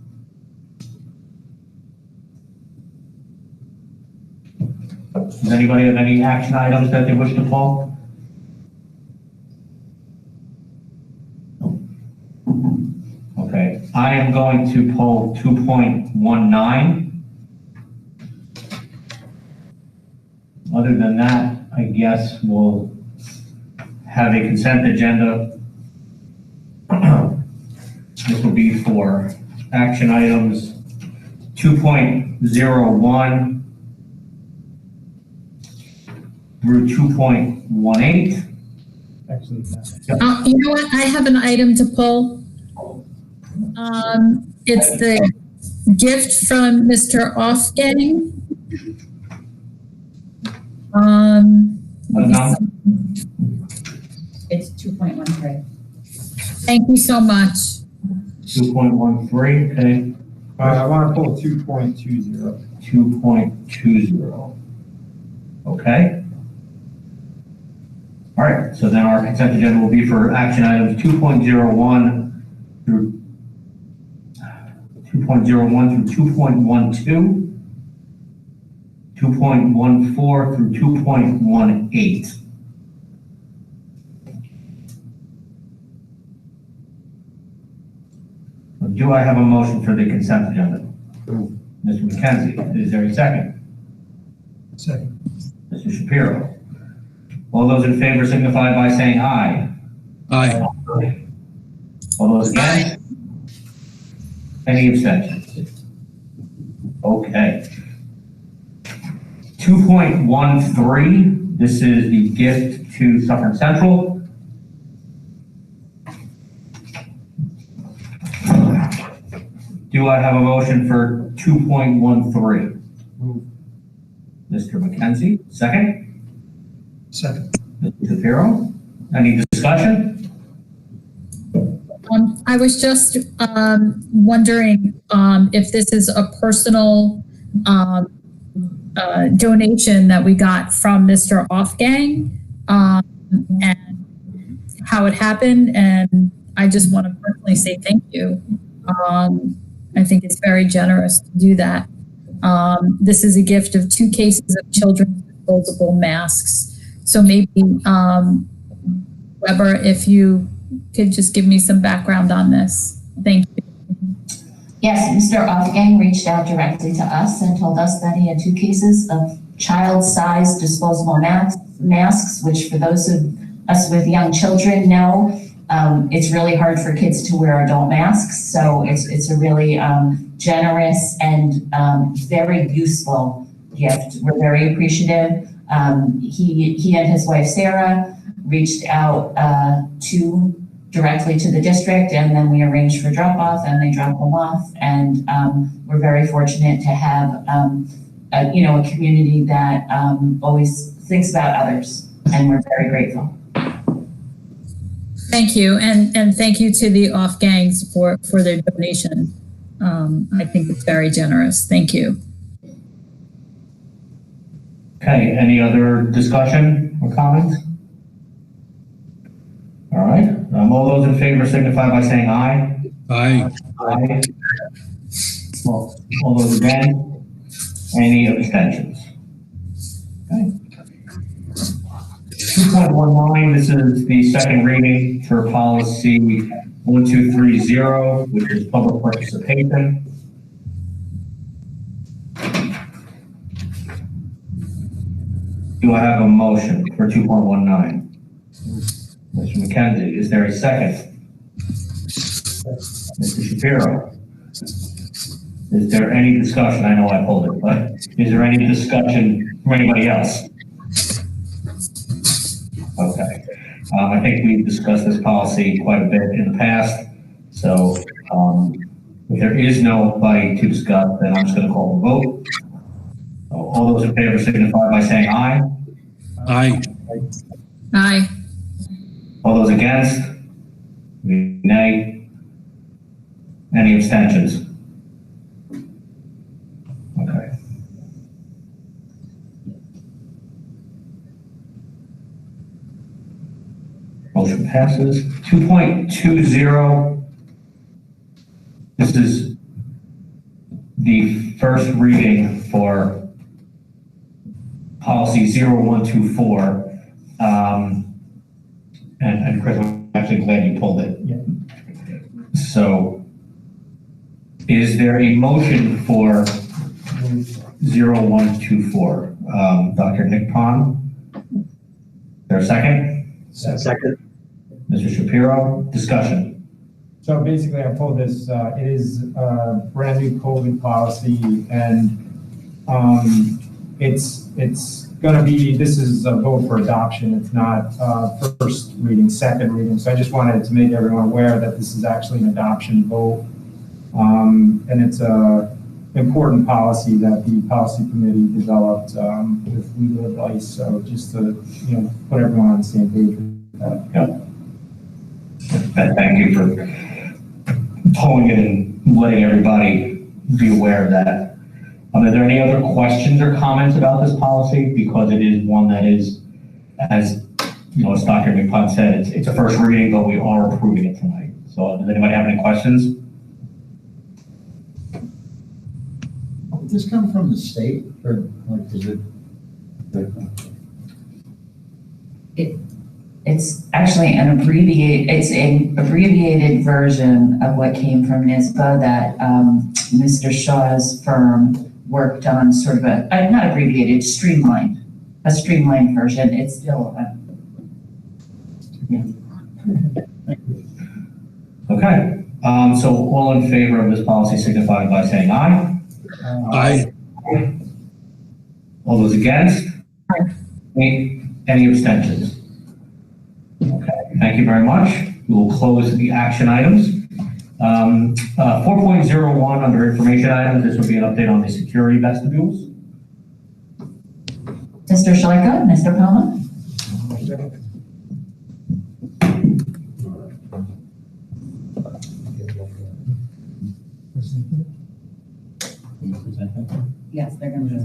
Speaker 2: Does anybody have any action items that they wish to pull? Okay, I am going to pull 2.19. Other than that, I guess we'll have a consent agenda. This will be for action items 2.01 through 2.18.
Speaker 13: You know what? I have an item to pull. It's the gift from Mr. Offgang.
Speaker 4: It's 2.13.
Speaker 13: Thank you so much.
Speaker 2: 2.13, okay.
Speaker 3: I want to pull 2.20.
Speaker 2: 2.20. Okay. All right, so then our consent agenda will be for action items 2.01 through 2.12, 2.14 through 2.18. Do I have a motion for the consent agenda? Mr. McKenzie, is there a second?
Speaker 3: Second.
Speaker 2: Mr. Shapiro. All those in favor signify by saying aye.
Speaker 7: Aye.
Speaker 2: All those against? Any abstentions? Okay. 2.13, this is the gift to Suffern Central. Do I have a motion for 2.13? Mr. McKenzie, second?
Speaker 3: Second.
Speaker 2: Mr. Shapiro, any discussion?
Speaker 13: I was just wondering if this is a personal donation that we got from Mr. Offgang and how it happened. And I just want to personally say thank you. I think it's very generous to do that. This is a gift of 2 cases of children's disposable masks. So maybe, Weber, if you could just give me some background on this. Thank you.
Speaker 4: Yes, Mr. Offgang reached out directly to us and told us that he had 2 cases of child-sized disposable masks, which for those of us with young children know, it's really hard for kids to wear adult masks. So it's a really generous and very useful gift. We're very appreciative. He and his wife, Sarah, reached out directly to the district, and then we arranged for drop-off, and they dropped them off. And we're very fortunate to have a community that always thinks about others, and we're very grateful.
Speaker 13: Thank you, and thank you to the Offgangs for their donation. I think it's very generous. Thank you.
Speaker 2: Okay, any other discussion or comments? All right, all those in favor signify by saying aye.
Speaker 7: Aye.
Speaker 2: Aye. Well, all those against? Any abstentions? Okay. 2.19, this is the second reading for policy 1230, which is public participation. Do I have a motion for 2.19? Mr. McKenzie, is there a second? Mr. Shapiro? Is there any discussion? I know I pulled it, but is there any discussion from anybody else? Okay. I think we've discussed this policy quite a bit in the past. So if there is nobody to discuss, then I'm just going to call the vote. So all those in favor signify by saying aye.
Speaker 7: Aye.
Speaker 13: Aye.
Speaker 2: All those against? Nay. Any abstentions? Okay. Motion passes. 2.20. This is the first reading for policy 0124. And Chris, I'm actually glad you pulled it. Yeah. So is there a motion for 0124? Dr. Nick Pond? Is there a second?
Speaker 3: Second.
Speaker 2: Mr. Shapiro, discussion.
Speaker 14: So basically, I told this, it is a brand new COVID policy, and it's going to be, this is a vote for adoption. It's not first reading, second reading. So I just wanted to make everyone aware that this is actually an adoption vote. And it's a important policy that the policy committee developed with legal advice. So just to, put everyone on the same page with that.
Speaker 2: Yeah. Thank you for pulling it and letting everybody be aware of that. Are there any other questions or comments about this policy? Because it is one that is, as as Dr. McPutt said, it's a first reading, but we are approving it tonight. So does anybody have any questions?
Speaker 3: Did this come from the state, or like is it?
Speaker 4: It's actually an abbreviated version of what came from NISBA that Mr. Shaw's firm worked on, sort of not abbreviated, a streamlined version. It's still
Speaker 2: Okay. So all in favor of this policy signify by saying aye.
Speaker 7: Aye.
Speaker 2: All those against? Any abstentions? Okay, thank you very much. We will close the action items. 4.01 under information items, this will be an update on the security vestibules.
Speaker 4: Mr. Schleicher, Mr. Palmer. Yes, they're going to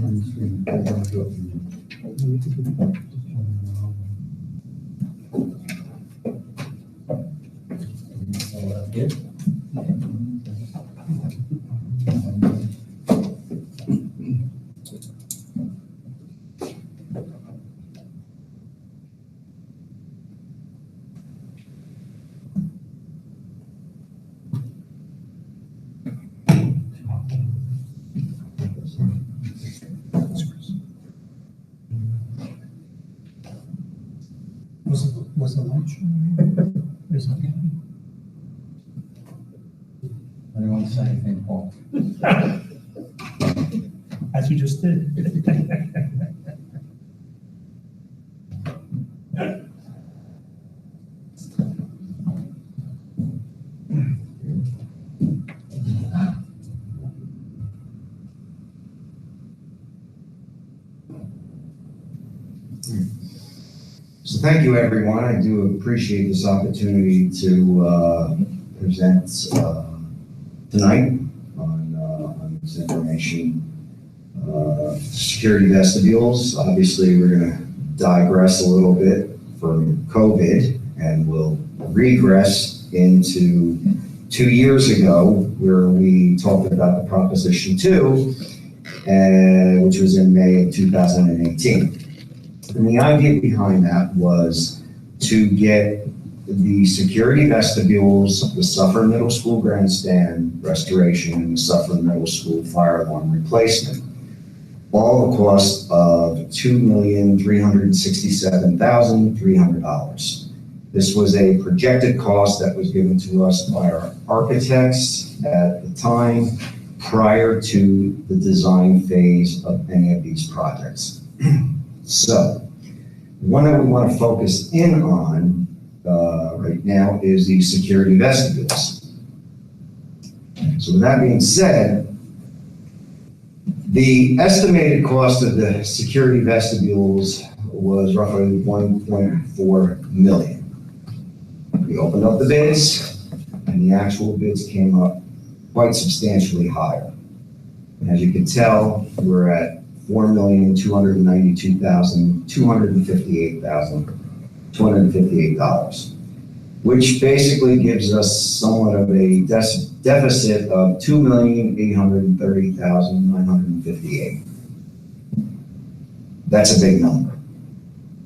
Speaker 3: Was the lunch? I don't want to say anything, Paul.
Speaker 14: As you just did.
Speaker 15: So thank you, everyone. I do appreciate this opportunity to present tonight on this information. Security vestibules. Obviously, we're going to digress a little bit from COVID, and we'll regress into 2 years ago, where we talked about the Proposition 2, which was in May of 2018. And the idea behind that was to get the security vestibules, the Suffern Middle School grandstand restoration, and the Suffern Middle School fire alarm replacement, all the cost of $2,367,300. This was a projected cost that was given to us by our architects at the time prior to the design phase of any of these projects. So, one that we want to focus in on right now is the security vestibules. So with that being said, the estimated cost of the security vestibules was roughly $1.4 million. We opened up the bids, and the actual bids came up quite substantially higher. And as you can tell, we're at $4,292,258, which basically gives us somewhat of a deficit of $2,830,958. That's a big number.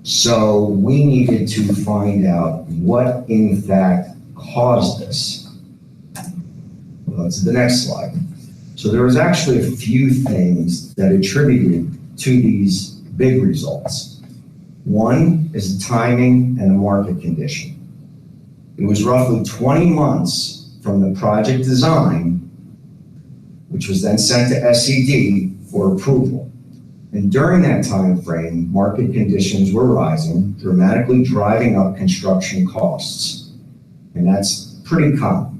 Speaker 15: So we needed to find out what in fact caused this. Let's the next slide. So there was actually a few things that attributed to these big results. One is the timing and the market condition. It was roughly 20 months from the project design, which was then sent to SCD for approval. And during that time frame, market conditions were rising, dramatically driving up construction costs. And that's pretty common.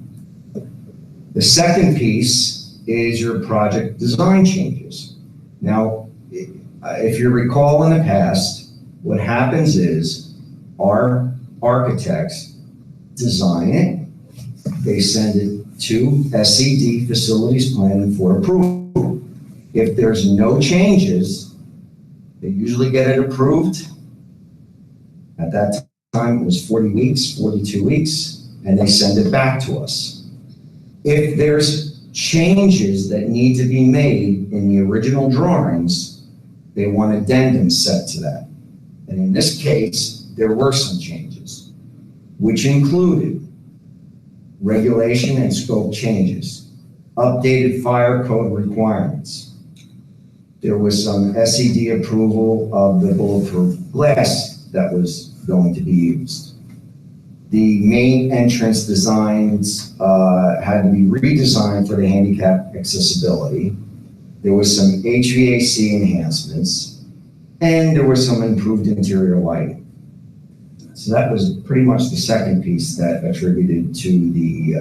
Speaker 15: The second piece is your project design changes. Now, if you recall in the past, what happens is our architects design it, they send it to SCD facilities planning for approval. If there's no changes, they usually get it approved. At that time, it was 40 weeks, 42 weeks, and they send it back to us. If there's changes that need to be made in the original drawings, they want addendums set to that. And in this case, there were some changes, which included regulation and scope changes, updated fire code requirements. There was some SED approval of the bulletproof glass that was going to be used. The main entrance designs had to be redesigned for the handicap accessibility. There was some HVAC enhancements, and there was some improved interior lighting. So that was pretty much the second piece that attributed to the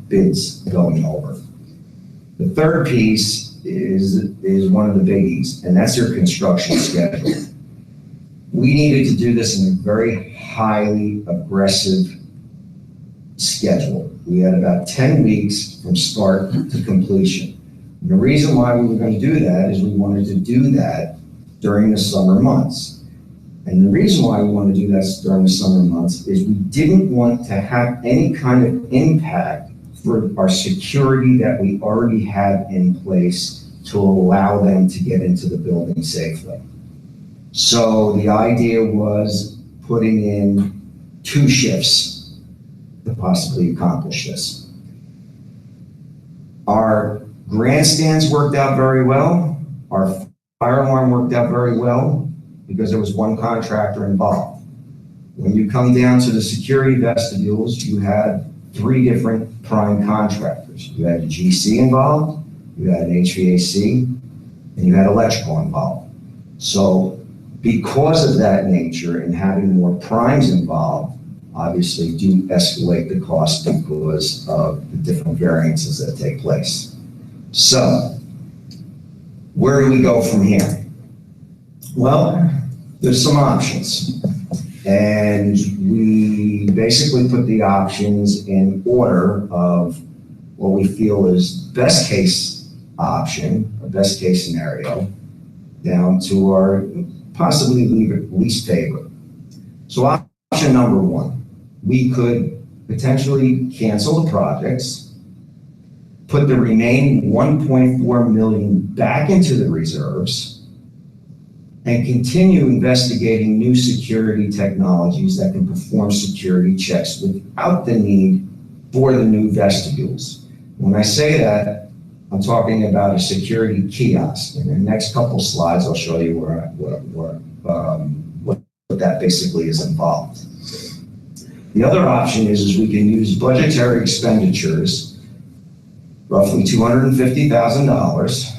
Speaker 15: bids going over. The third piece is one of the biggies, and that's your construction schedule. We needed to do this in a very highly aggressive schedule. We had about 10 weeks from start to completion. And the reason why we were going to do that is we wanted to do that during the summer months. And the reason why we wanted to do that during the summer months is we didn't want to have any kind of impact for our security that we already had in place to allow them to get into the building safely. So the idea was putting in 2 shifts to possibly accomplish this. Our grandstands worked out very well. Our fire alarm worked out very well because there was one contractor involved. When you come down to the security vestibules, you had 3 different prime contractors. You had the GC involved, you had an HVAC, and you had electrical involved. So because of that nature and having more primes involved, obviously do escalate the cost because of the different variances that take place. So, where do we go from here? Well, there's some options. And we basically put the options in order of what we feel is best case option, or best case scenario, down to our possibly least favorite. So option number 1, we could potentially cancel the projects, put the remaining $1.4 million back into the reserves, and continue investigating new security technologies that can perform security checks without the need for the new vestibules. When I say that, I'm talking about a security kiosk. In the next couple slides, I'll show you what that basically is involved. The other option is we can use budgetary expenditures, roughly $250,000,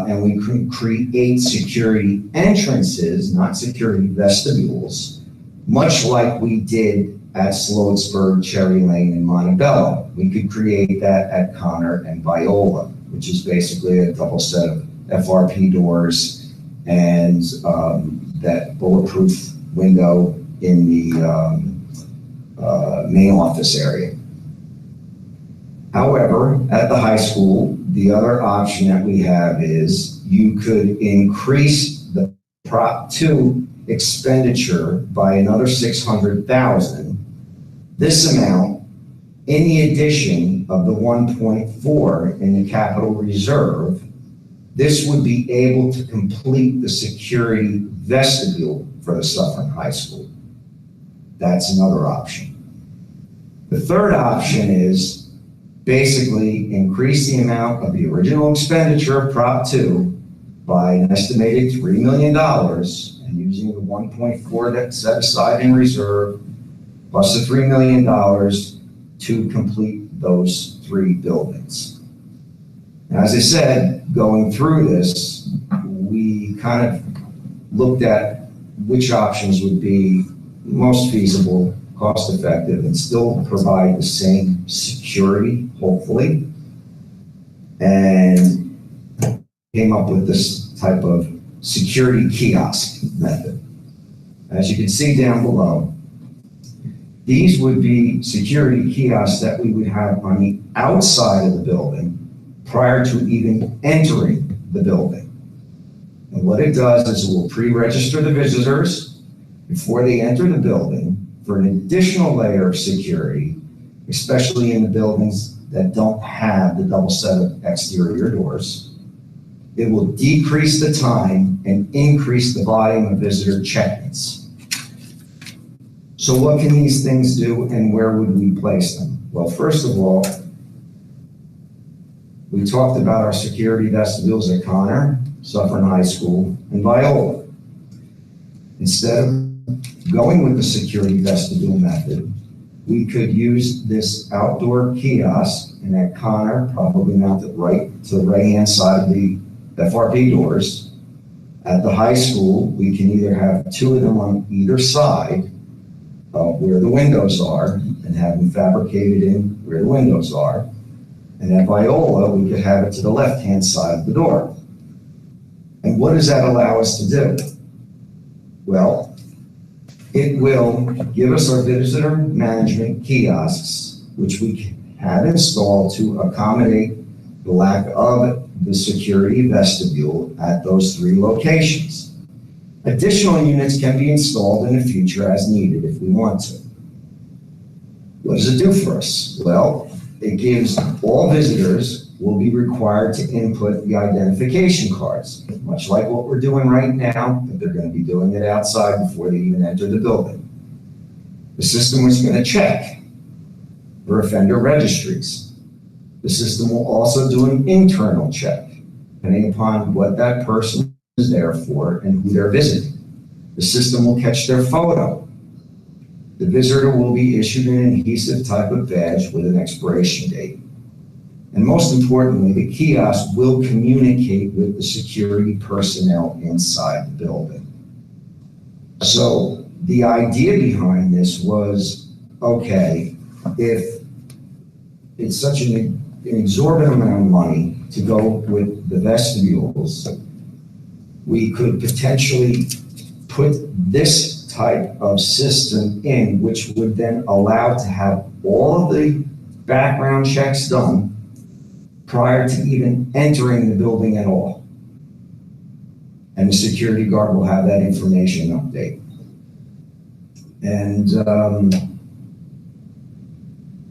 Speaker 15: and we can create security entrances, not security vestibules, much like we did at Sloatsburg, Cherry Lane, and Montebello. We could create that at Connor and Viola, which is basically a double set of FRP doors and that bulletproof window in the main office area. However, at the high school, the other option that we have is you could increase the Prop 2 expenditure by another $600,000. This amount, in the addition of the 1.4 in the capital reserve, this would be able to complete the security vestibule for the Suffern High School. That's another option. The third option is basically increase the amount of the original expenditure of Prop 2 by an estimated $3 million and using the 1.4 that's set aside in reserve plus the $3 million to complete those 3 buildings. Now, as I said, going through this, we kind of looked at which options would be most feasible, cost effective, and still provide the same security, hopefully, and came up with this type of security kiosk method. As you can see down below, these would be security kiosks that we would have on the outside of the building prior to even entering the building. And what it does is it will pre-register the visitors before they enter the building for an additional layer of security, especially in the buildings that don't have the double set of exterior doors. It will decrease the time and increase the volume of visitor check-ins. So what can these things do and where would we place them? Well, first of all, we talked about our security vestibules at Connor, Suffern High School, and Viola. Instead of going with the security vestibule method, we could use this outdoor kiosk, and at Connor, probably mounted right to the right-hand side of the FRP doors. At the high school, we can either have 2 of them on either side of where the windows are and have them fabricated in where the windows are. And at Viola, we could have it to the left-hand side of the door. And what does that allow us to do? Well, it will give us our visitor management kiosks, which we have installed to accommodate the lack of the security vestibule at those 3 locations. Additional units can be installed in the future as needed if we want to. What does it do for us? Well, it gives all visitors will be required to input the identification cards, much like what we're doing right now, but they're going to be doing it outside before they even enter the building. The system is going to check for offender registries. The system will also do an internal check, depending upon what that person is there for and who they're visiting. The system will catch their photo. The visitor will be issued an adhesive type of badge with an expiration date. And most importantly, the kiosk will communicate with the security personnel inside the building. So the idea behind this was, okay, if it's such an exorbitant amount of money to go with the vestibules, we could potentially put this type of system in, which would then allow to have all of the background checks done prior to even entering the building at all. And the security guard will have that information update. And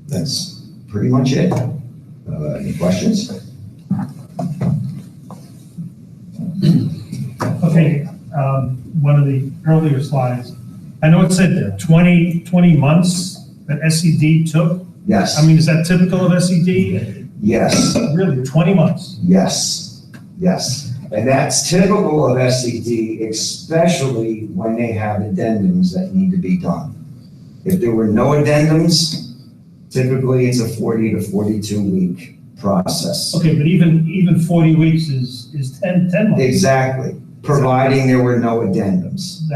Speaker 15: that's pretty much it. Any questions?
Speaker 2: Okay,
Speaker 16: earlier slides, I know it said 20 months that SCD took.
Speaker 15: Yes.
Speaker 16: I mean, is that typical of SCD?
Speaker 15: Yes.
Speaker 16: Really, 20 months?
Speaker 15: Yes, yes. And that's typical of SCD, especially when they have addendums that need to be done. If there were no addendums, typically it's a 40 to 42 week process.
Speaker 16: Okay, but even 40 weeks is 10 months.
Speaker 15: Exactly, providing there were no addendums.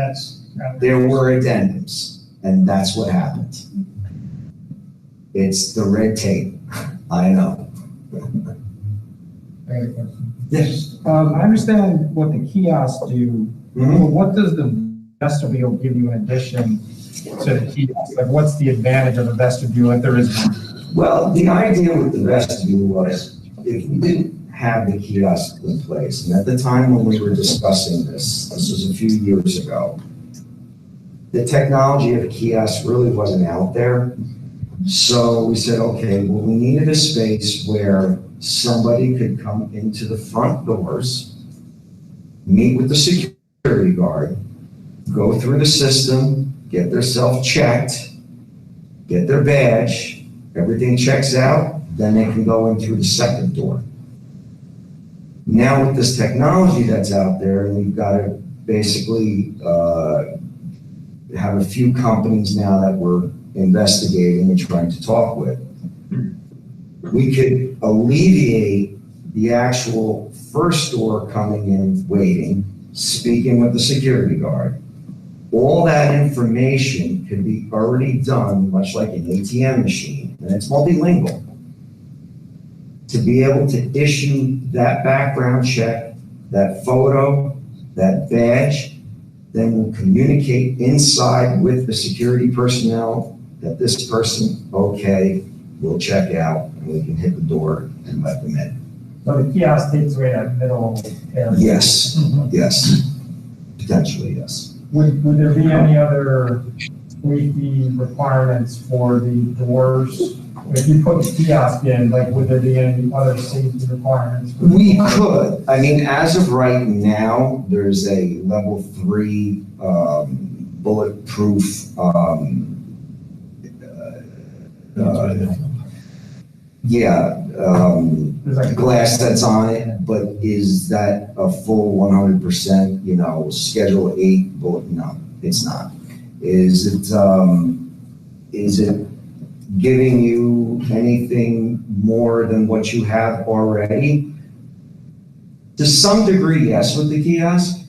Speaker 15: There were addendums, and that's what happened. It's the red tape, I know.
Speaker 14: I got a question.
Speaker 15: Yes.
Speaker 14: I understand what the kiosks do, but what does the vestibule give you in addition to the kiosk? Like, what's the advantage of the vestibule if there is one?
Speaker 15: Well, the idea with the vestibule was if we didn't have the kiosk in place, and at the time when we were discussing this was a few years ago, the technology of kiosks really wasn't out there. So we said, okay, well, we needed a space where somebody could come into the front doors, meet with the security guard, go through the system, get their self checked, get their badge, everything checks out, then they can go in through the second door. Now with this technology that's out there, and we've got to basically have a few companies now that we're investigating and trying to talk with, we could alleviate the actual first door coming in, waiting, speaking with the security guard. All that information can be already done, much like an ATM machine, and it's multilingual. To be able to issue that background check, that photo, that badge, then we'll communicate inside with the security personnel that this person, okay, will check out, and we can hit the door and let them in.
Speaker 14: So the kiosk takes away that middle area?
Speaker 15: Yes, yes, potentially, yes.
Speaker 14: Would there be any other safety requirements for the doors? If you put the kiosk in, like, would there be any other safety requirements?
Speaker 15: We could. I mean, as of right now, there's a level 3 bulletproof glass that's on it, but is that a full 100%, Schedule 8 bullet? No, it's not. Is it giving you anything more than what you have already? To some degree, yes, with the kiosk,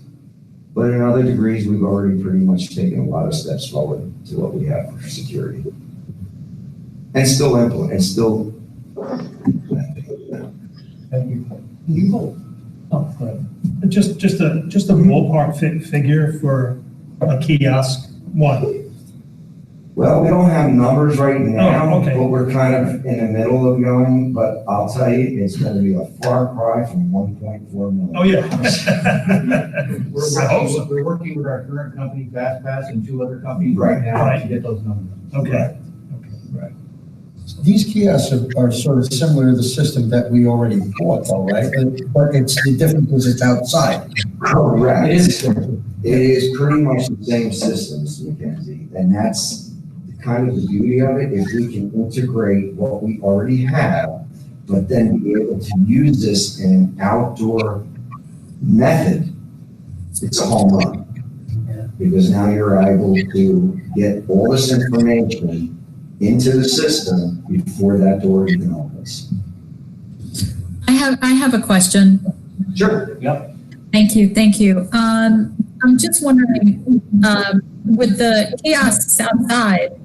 Speaker 15: but in other degrees, we've already pretty much taken a lot of steps forward to what we have for security. And still implement, and still.
Speaker 14: Thank you.
Speaker 16: Just a ballpark figure for a kiosk, one.
Speaker 15: Well, we don't have numbers right now,
Speaker 16: okay.
Speaker 15: but we're kind of in the middle of going, but I'll tell you, it's gonna be a far cry from 1.4 million.
Speaker 16: Oh, yeah.
Speaker 17: We're working with our current company, FastPass, and 2 other companies
Speaker 15: Right.
Speaker 17: right now
Speaker 16: Right.
Speaker 17: to get those numbers.
Speaker 16: Okay.
Speaker 3: These kiosks are sort of similar to the system that we already bought, though, right? But it's the difference is it's outside.
Speaker 15: Correct.
Speaker 3: It is.
Speaker 15: It is pretty much the same system, Mr. McKenzie, and that's kind of the beauty of it. If we can integrate what we already have, but then be able to use this in an outdoor method, it's a home run. Because now you're able to get all this information into the system before that door even opens.
Speaker 13: I have a question.
Speaker 15: Sure.
Speaker 16: Yep.
Speaker 13: Thank you. I'm just wondering, with the kiosks outside,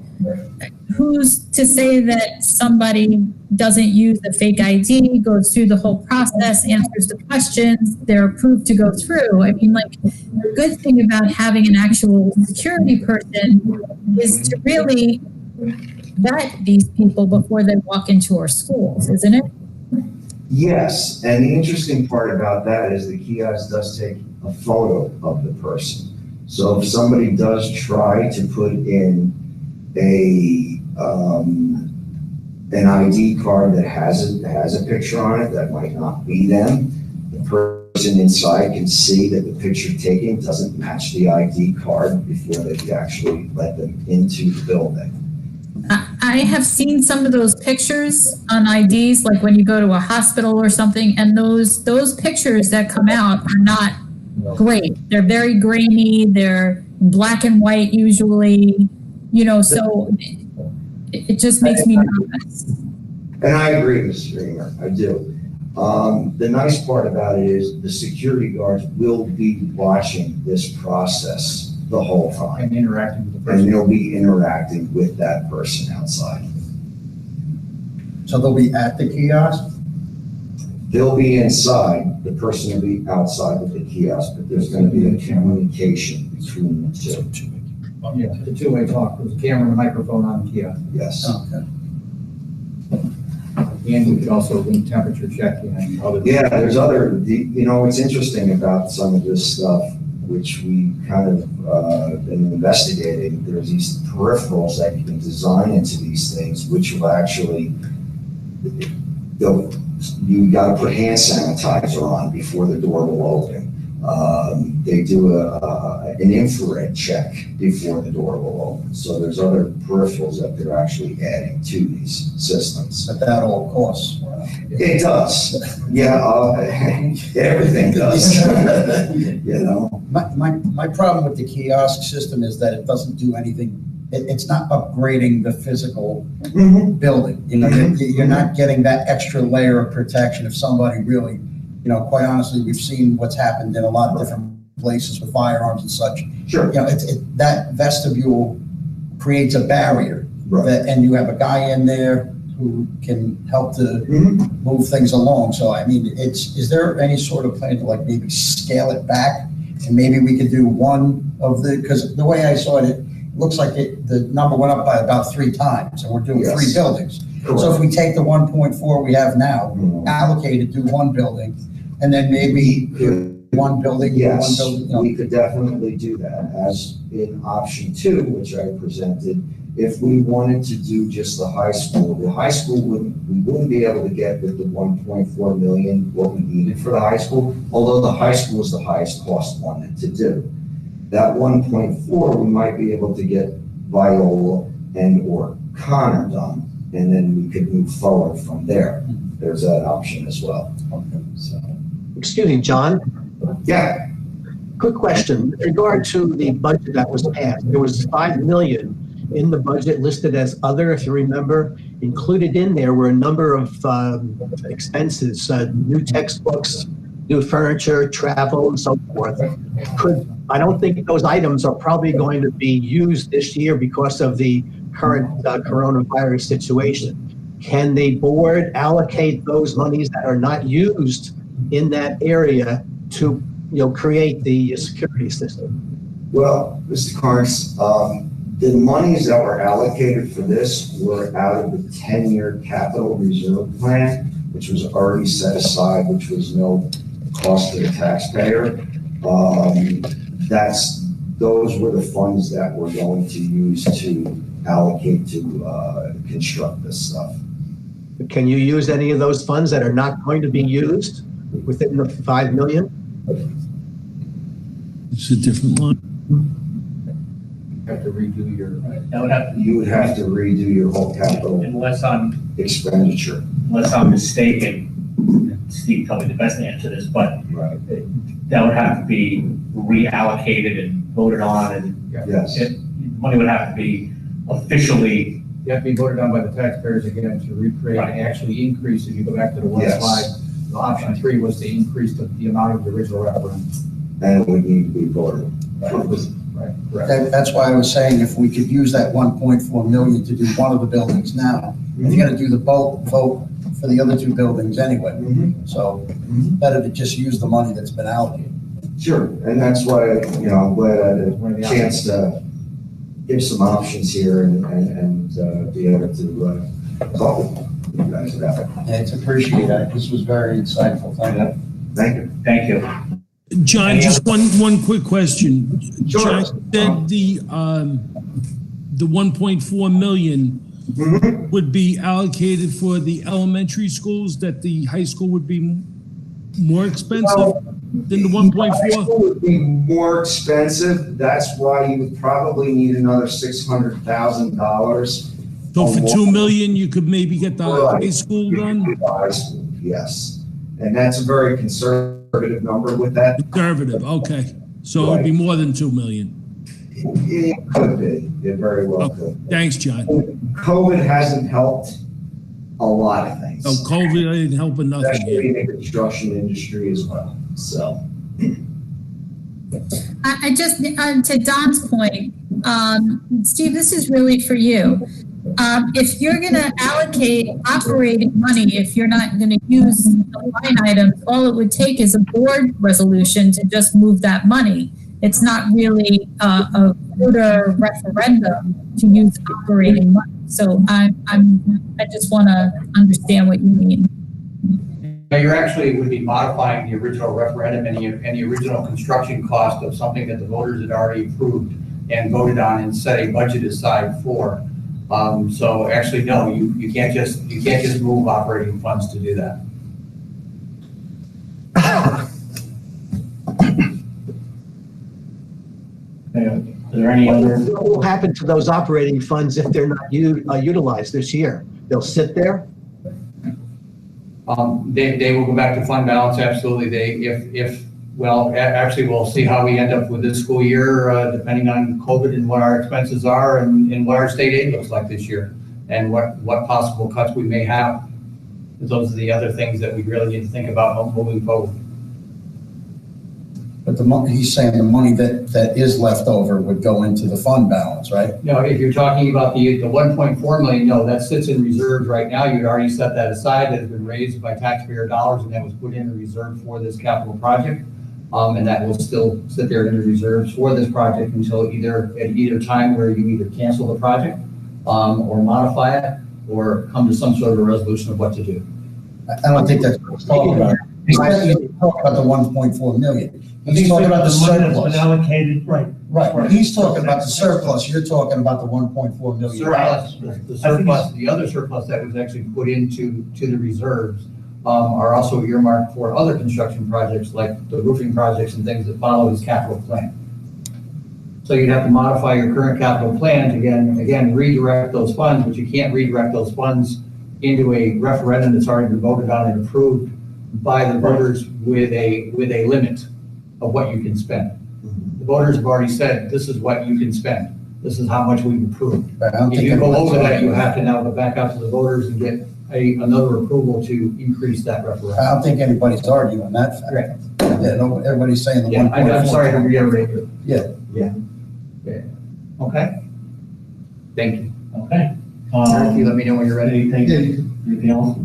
Speaker 13: who's to say that somebody doesn't use a fake ID, goes through the whole process, answers the questions, they're approved to go through? I mean, like, the good thing about having an actual security person is to really vet these people before they walk into our schools, isn't it?
Speaker 15: Yes, and the interesting part about that is the kiosk does take a photo of the person. So if somebody does try to put in an ID card that has a picture on it that might not be them, the person person inside can see that the picture taken doesn't match the ID card before they actually let them into the building.
Speaker 13: I have seen some of those pictures on IDs, like when you go to a hospital or something, and those pictures that come out are not great. They're very grainy, they're black and white usually, so it just makes me nervous.
Speaker 15: And I agree, Mr. Dreamer, I do. The nice part about it is the security guards will be watching this process the whole time.
Speaker 17: And interacting with the person.
Speaker 15: And they'll be interacting with that person outside.
Speaker 17: So they'll be at the kiosk?
Speaker 15: They'll be inside, the person will be outside of the kiosk, but there's going to be a communication between the two.
Speaker 17: Yeah, the two-way talk, with a camera and a microphone on the kiosk.
Speaker 15: Yes.
Speaker 17: Okay. And we could also link temperature check and other.
Speaker 15: Yeah, there's what's interesting about some of this stuff, which we kind of been investigating, there's these peripherals that you can design into these things, which will actually, you got to put hand sanitizer on before the door will open. They do an infrared check before the door will open. So there's other peripherals that they're actually adding to these systems.
Speaker 17: But that all costs.
Speaker 15: It does. Yeah, everything does.
Speaker 18: My problem with the kiosk system is that it doesn't do anything. It's not upgrading the physical building. You're not getting that extra layer of protection if somebody really, quite honestly, we've seen what's happened in a lot of different places with firearms and such.
Speaker 15: Sure.
Speaker 18: That vestibule creates a barrier, and you have a guy in there who can help to move things along. So, is there any sort of plan to maybe scale it back? And maybe we could do one of because the way I saw it, looks like the number went up by about 3 times, and we're doing 3 buildings. Correct. So if we take the 1.4 we have now, allocate it to one building, and then maybe one building.
Speaker 15: Yes,
Speaker 18: one building,
Speaker 15: we could definitely do that as in option 2, which I presented. If we wanted to do just the high school we wouldn't be able to get with the 1.4 million what we needed for the high school, although the high school is the highest cost one to do. That 1.4 we might be able to get Viola and or Connor done, and then we could move forward from there. There's that option as well. Okay. So.
Speaker 19: Excuse me, John?
Speaker 15: Yeah.
Speaker 19: Quick question. With regard to the budget that was passed, there was $5 million in the budget listed as other, if you remember. Included in there were a number of expenses, new textbooks, new furniture, travel, and so forth. I don't think those items are probably going to be used this year because of the current coronavirus situation. Can the board allocate those monies that are not used in that area to create the security system?
Speaker 15: Well, Mr. Carnes, the monies that were allocated for this were out of the 10-year capital reserve plan, which was already set aside, which was no cost to the taxpayer. Those were the funds that we're going to use to allocate to construct this stuff.
Speaker 19: Can you use any of those funds that are not going to be used within the $5 million?
Speaker 7: It's a different one.
Speaker 17: Have to redo your.
Speaker 15: You would have to redo your whole capital expenditure.
Speaker 2: Unless I'm mistaken, Steve, tell me the best answer to this, but that would have to be reallocated and voted on, and money would have to be officially.
Speaker 17: You have to be voted on by the taxpayers again to recreate and actually increase. If you go back to the one slide, the option 3 was to increase the amount of the original referendum.
Speaker 15: And it would need to be voted.
Speaker 18: That's why I was saying if we could use that 1.4 million to do one of the buildings now, and you got to do the vote for the other 2 buildings anyway. So better to just use the money that's been allocated.
Speaker 15: Sure, and that's why I'm glad I had a chance to give some options here and be able to talk with you guys about it.
Speaker 18: Yeah, it's appreciated. This was very insightful.
Speaker 15: Thank you.
Speaker 2: Thank you.
Speaker 7: John, just one quick question.
Speaker 15: Sure.
Speaker 7: John said the 1.4 million would be allocated for the elementary schools, that the high school would be more expensive? than the 1.4?
Speaker 15: It would be more expensive. That's why you would probably need another $600,000.
Speaker 7: So for 2 million, you could maybe get the high school done?
Speaker 15: High school, yes. And that's a very conservative number with that.
Speaker 7: Conservative, okay. So it'd be more than 2 million.
Speaker 15: It could be. It very well could.
Speaker 7: Thanks, John.
Speaker 15: COVID hasn't helped a lot of things.
Speaker 7: So COVID ain't helping nothing
Speaker 15: Especially
Speaker 7: here.
Speaker 15: in the construction industry as well, so.
Speaker 13: I just, to Don's point, Steve, this is really for you. If you're going to allocate operating money, if you're not going to use the line items, all it would take is a board resolution to just move that money. It's not really a voter referendum to use operating money. So I just want to understand what you mean.
Speaker 17: You're actually would be modifying the original referendum and the original construction cost of something that the voters had already approved and voted on and set a budget aside for. So actually, no, you can't just move operating funds to do that.
Speaker 2: Are there any other?
Speaker 19: What will happen to those operating funds if they're not utilized this year? They'll sit there?
Speaker 17: They will go back to fund balance, absolutely. Actually, we'll see how we end up with this school year, depending on COVID and what our expenses are and what our state aid looks like this year and what possible cuts we may have. Those are the other things that we really need to think about moving forward.
Speaker 18: But the money, he's saying the money that is left over would go into the fund balance, right?
Speaker 17: No, if you're talking about the 1.4 million, no, that sits in reserves right now. You'd already set that aside. That has been raised by taxpayer dollars and that was put in a reserve for this capital project. And that will still sit there in the reserves for this project until at either time where you either cancel the project or modify it or come to some sort of a resolution of what to do.
Speaker 18: I don't think that's what he's talking about. He's talking about the 1.4 million. He's talking about the surplus.
Speaker 16: Allocated, right.
Speaker 18: Right. He's talking about the surplus. You're talking about the 1.4 million.
Speaker 17: The surplus, the other surplus that was actually put into the reserves are also earmarked for other construction projects like the roofing projects and things that follow his capital plan. So you'd have to modify your current capital plan to again redirect those funds, but you can't redirect those funds into a referendum that's already been voted on and approved by the voters with a limit of what you can spend. The voters have already said, this is what you can spend. This is how much we've approved. If you go over that, you have to now go back out to the voters and get another approval to increase that referendum.
Speaker 18: I don't think anybody's arguing that fact.
Speaker 17: Right.
Speaker 18: Yeah, no, everybody's saying the 1.4.
Speaker 17: I'm sorry to reiterate it.
Speaker 18: Yeah.
Speaker 17: Okay. Thank you.
Speaker 2: Okay.
Speaker 17: Eric, you let me know when you're ready.
Speaker 2: Anything else?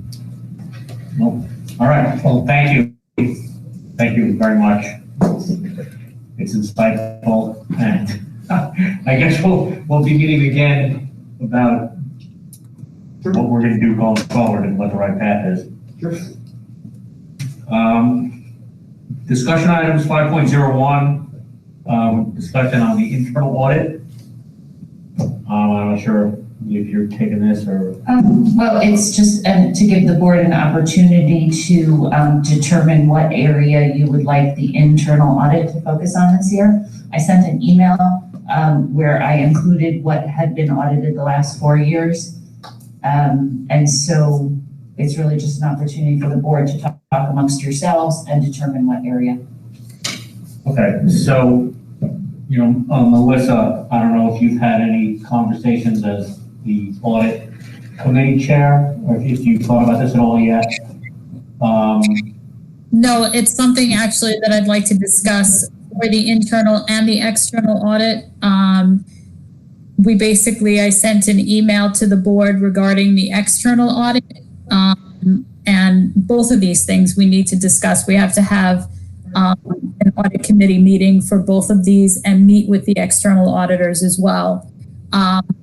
Speaker 2: Nope. All right. Well, thank you. Thank you very much. It's insightful, and I guess we'll be meeting again about what we're going to do going forward and what the right path is.
Speaker 17: Sure.
Speaker 2: Discussion items 5.01, discussion on the internal audit. I'm not sure if you're taking this or.
Speaker 4: Well, it's just to give the board an opportunity to determine what area you would like the internal audit to focus on this year. I sent an email where I included what had been audited the last 4 years. And so it's really just an opportunity for the board to talk amongst yourselves and determine what area.
Speaker 2: Okay, so, Melissa, I don't know if you've had any conversations as the audit committee chair, or if you've thought about this at all yet.
Speaker 13: No, it's something actually that I'd like to discuss for the internal and the external audit. I sent an email to the board regarding the external audit. And both of these things we need to discuss. We have to have an audit committee meeting for both of these and meet with the external auditors as well.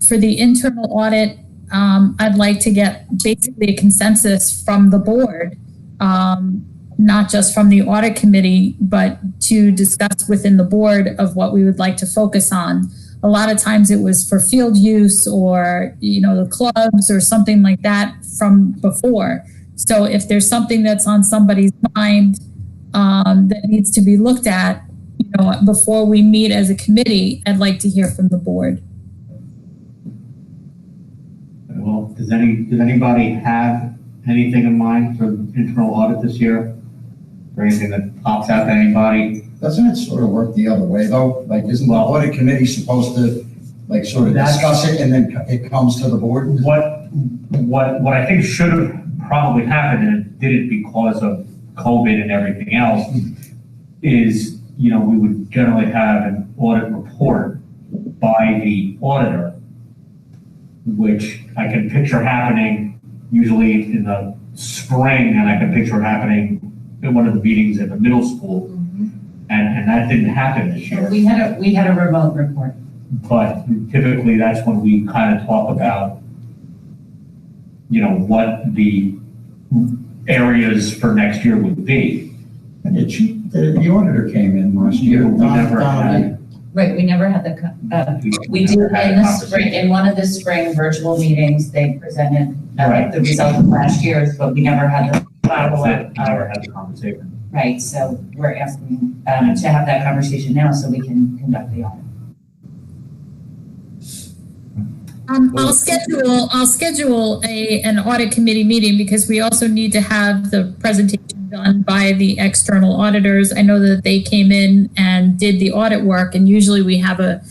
Speaker 13: For the internal audit, I'd like to get basically a consensus from the board, not just from the audit committee, but to discuss within the board of what we would like to focus on. A lot of times it was for field use or, the clubs or something like that from before. So if there's something that's on somebody's mind that needs to be looked at, before we meet as a committee, I'd like to hear from the board.
Speaker 2: Well, does anybody have anything in mind for internal audit this year? Or anything that pops out to anybody?
Speaker 18: Doesn't it sort of work the other way though? Like, isn't the audit committee supposed to like sort of discuss it and then it comes to the board?
Speaker 2: What I think should have probably happened, and it didn't because of COVID and everything else, is, we would generally have an audit report by the auditor, which I can picture happening usually in the spring, and I can picture happening in one of the meetings at the middle school. And that didn't happen this year.
Speaker 4: We had a remote report.
Speaker 2: But typically that's when we kind of talk about, what the areas for next year would be.
Speaker 18: And the auditor came in last year.
Speaker 2: We never had.
Speaker 4: Right, we never had we did in the spring, in one of the spring virtual meetings, they presented the results of last year's, but we never had the follow-up.
Speaker 2: Never had the conversation.
Speaker 4: Right, so we're asking to have that conversation now so we can conduct the audit.
Speaker 13: I'll schedule an audit committee meeting because we also need to have the presentation done by the external auditors. I know that they came in and did the audit work, and usually we have a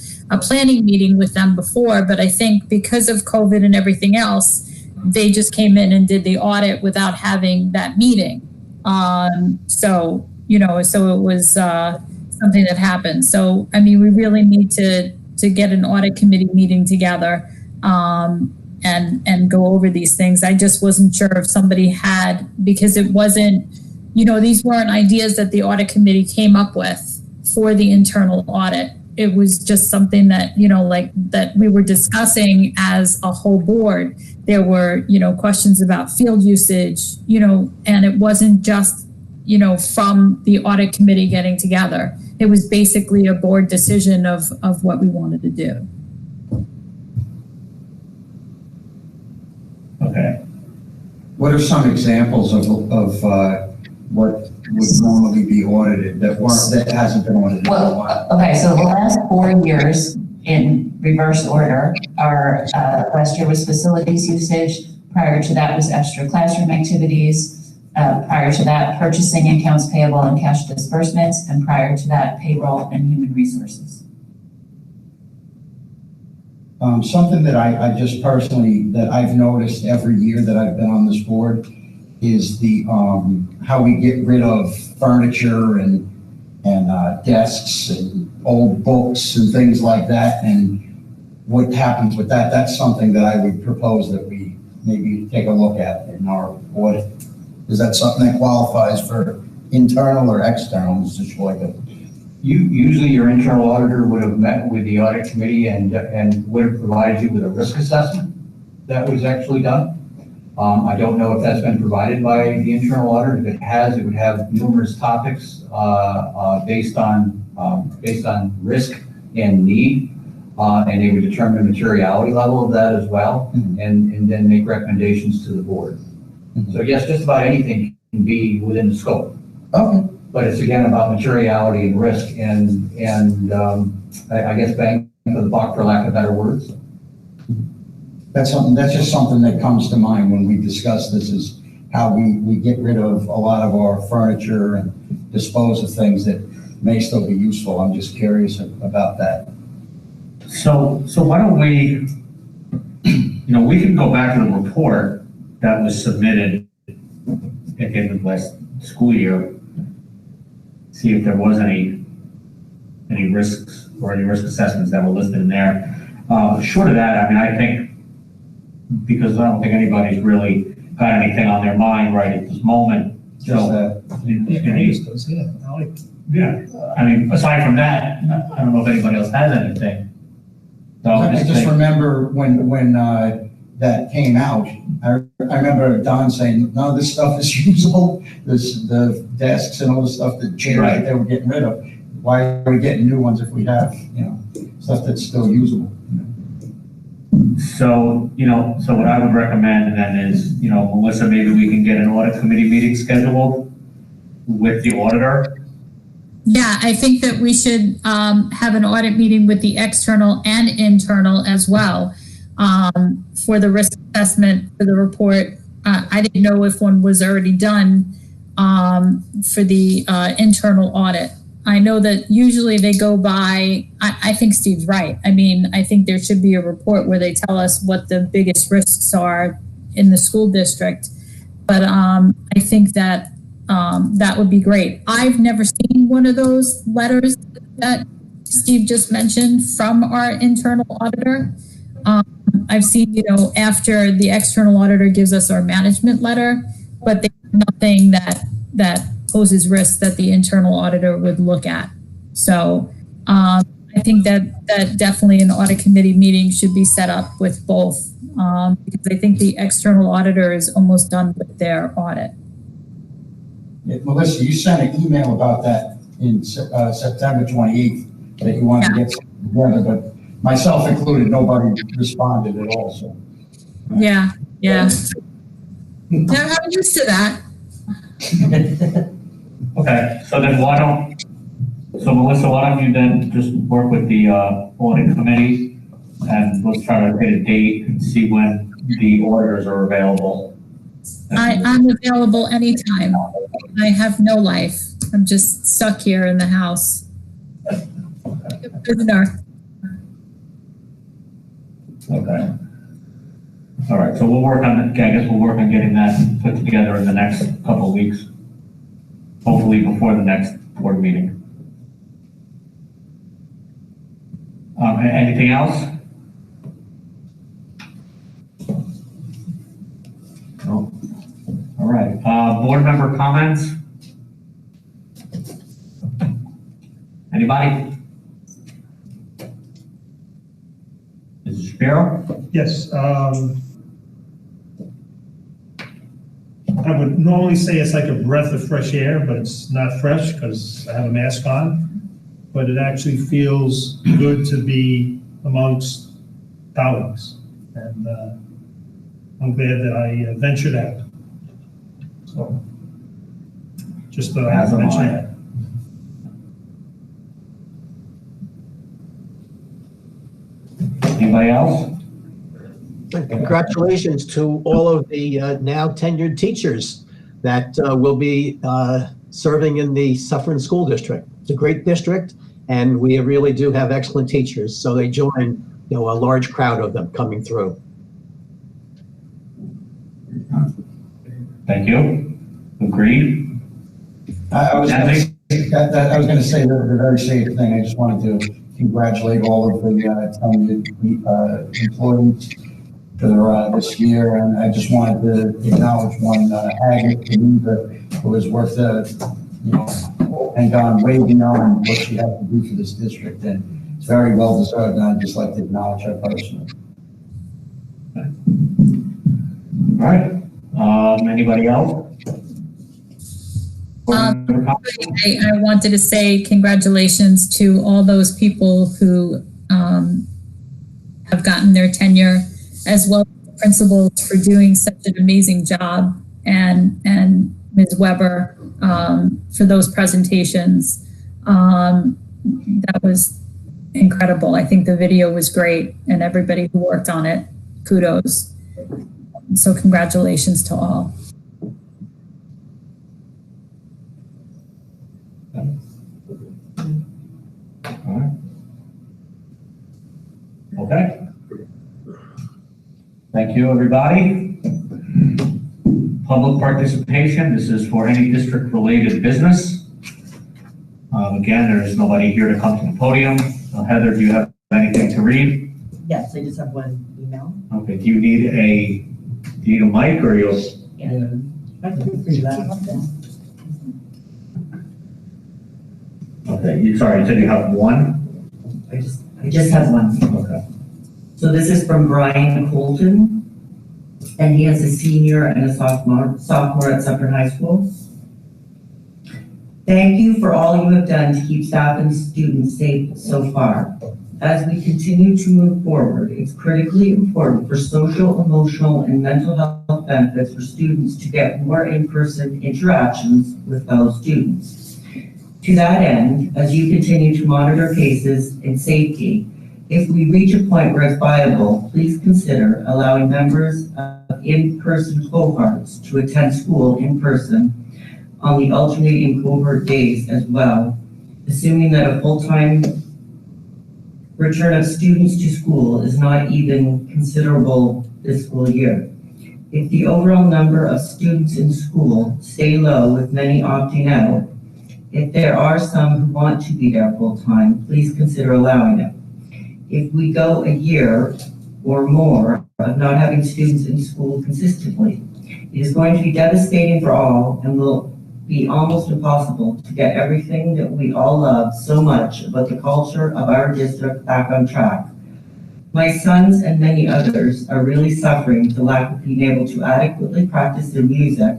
Speaker 13: planning meeting with them before, but I think because of COVID and everything else, they just came in and did the audit without having that meeting. So it was something that happened. So, I mean, we really need to get an audit committee meeting together and go over these things. I just wasn't sure if somebody had, because it wasn't, these weren't ideas that the audit committee came up with for the internal audit. It was just something that, that we were discussing as a whole board. There were, questions about field usage, and it wasn't just, from the audit committee getting together. It was basically a board decision of what we wanted to do.
Speaker 2: Okay.
Speaker 18: What are some examples of what would normally be audited that hasn't been audited in a while?
Speaker 4: Okay, so the last 4 years in reverse order are last year was facilities usage. Prior to that was extra classroom activities. Prior to that, purchasing, accounts payable, and cash disbursements. And prior to that, payroll and human resources.
Speaker 18: Something that I just personally, that I've noticed every year that I've been on this board is the how we get rid of furniture and desks and old books and things like that, and what happens with that. That's something that I would propose that we maybe take a look at in our audit. Is that something that qualifies for internal or external, Mr. Schleicher?
Speaker 17: Usually your internal auditor would have met with the audit committee and would have provided you with a risk assessment that was actually done. I don't know if that's been provided by the internal auditor. If it has, it would have numerous topics based on risk and need, and they would determine the materiality level of that as well, and then make recommendations to the board. So yes, just about anything can be within the scope.
Speaker 18: Okay.
Speaker 17: But it's again about materiality and risk and I guess bang for the buck, for lack of better words.
Speaker 18: That's just something that comes to mind when we discuss this, is how we get rid of a lot of our furniture and dispose of things that may still be useful. I'm just curious about that.
Speaker 2: So why don't we, we can go back to the report that was submitted at the end of last school year, see if there was any risks or any risk assessments that were listed in there. Short of that, I mean, I think, because I don't think anybody's really got anything on their mind right at this moment. So, yeah, I mean, aside from that, I don't know if anybody else has anything. So
Speaker 18: I just remember when that came out, I remember Don saying, no, this stuff is usable. The desks and all the stuff, the chairs that they were getting rid of. Why are we getting new ones if we have, stuff that's still usable?
Speaker 2: So, so what I would recommend then is, Melissa, maybe we can get an audit committee meeting scheduled with the auditor?
Speaker 13: Yeah, I think that we should have an audit meeting with the external and internal as well for the risk assessment for the report. I didn't know if one was already done for the internal audit. I know that usually they go by, I think Steve's right. I mean, I think there should be a report where they tell us what the biggest risks are in the school district. But I think that that would be great. I've never seen one of those letters that Steve just mentioned from our internal auditor. I've seen, after the external auditor gives us our management letter, but there's nothing that poses risk that the internal auditor would look at. So I think that definitely an audit committee meeting should be set up with both because I think the external auditor is almost done with their audit.
Speaker 18: Yeah, Melissa, you sent an email about that in September 28th that you wanted to get together, but myself included, nobody responded at all. So.
Speaker 13: Yeah. Now I'm used to that.
Speaker 2: Okay, so then Melissa, why don't you then just work with the audit committee and let's try to get a date and see when the auditors are available.
Speaker 13: I'm available anytime. I have no life. I'm just stuck here in the house. Prisoner.
Speaker 2: Okay. All right, so we'll work on it. I guess we'll work on getting that put together in the next couple of weeks. Hopefully before the next board meeting. Anything else? No. All right. Board member comments? Anybody? Mrs. Shapiro?
Speaker 16: Yes. I would normally say it's like a breath of fresh air, but it's not fresh because I have a mask on. But it actually feels good to be amongst colleagues. And I'm glad that I ventured out. So just thought I had to mention that.
Speaker 2: Anybody else?
Speaker 19: Congratulations to all of the now tenured teachers that will be serving in the Suffern School District. It's a great district, and we really do have excellent teachers. So they join, a large crowd of them coming through.
Speaker 2: Thank you. Agreed.
Speaker 18: I was going to say the very same thing. I just wanted to congratulate all of the employees for this year, and I just wanted to acknowledge one Haggett who has worked, and gone way beyond what she had to do for this district, and it's very well deserved. And I'd just like to acknowledge her personally.
Speaker 2: All right. Anybody else?
Speaker 13: I wanted to say congratulations to all those people who have gotten their tenure, as well as the principals for doing such an amazing job, and Ms. Weber for those presentations. That was incredible. I think the video was great, and everybody who worked on it, kudos. So congratulations to all.
Speaker 2: Okay. Thank you, everybody. Public participation. This is for any district-related business. Again, there is nobody here to come to the podium. Heather, do you have anything to read?
Speaker 20: Yes, I just have one email.
Speaker 2: Okay. Do you need a mic, or you'll?
Speaker 20: Yeah. I can read that.
Speaker 2: Okay. Sorry, you said you have one?
Speaker 20: I just have one.
Speaker 2: Okay.
Speaker 20: So this is from Brian Colton, and he is a senior and a sophomore at Suffern High School. Thank you for all you have done to keep staff and students safe so far. As we continue to move forward, it's critically important for social, emotional, and mental health benefits for students to get more in-person interactions with fellow students. To that end, as you continue to monitor cases and safety, if we reach a point where it's viable, please consider allowing members of in-person cohorts to attend school in person on the alternating cohort days as well, assuming that a full-time return of students to school is not even considerable this school year. If the overall number of students in school stay low with many opting out, if there are some who want to be there full-time, please consider allowing it. If we go a year or more of not having students in school consistently, it is going to be devastating for all and will be almost impossible to get everything that we all love so much about the culture of our district back on track. My sons and many others are really suffering the lack of being able to adequately practice their music,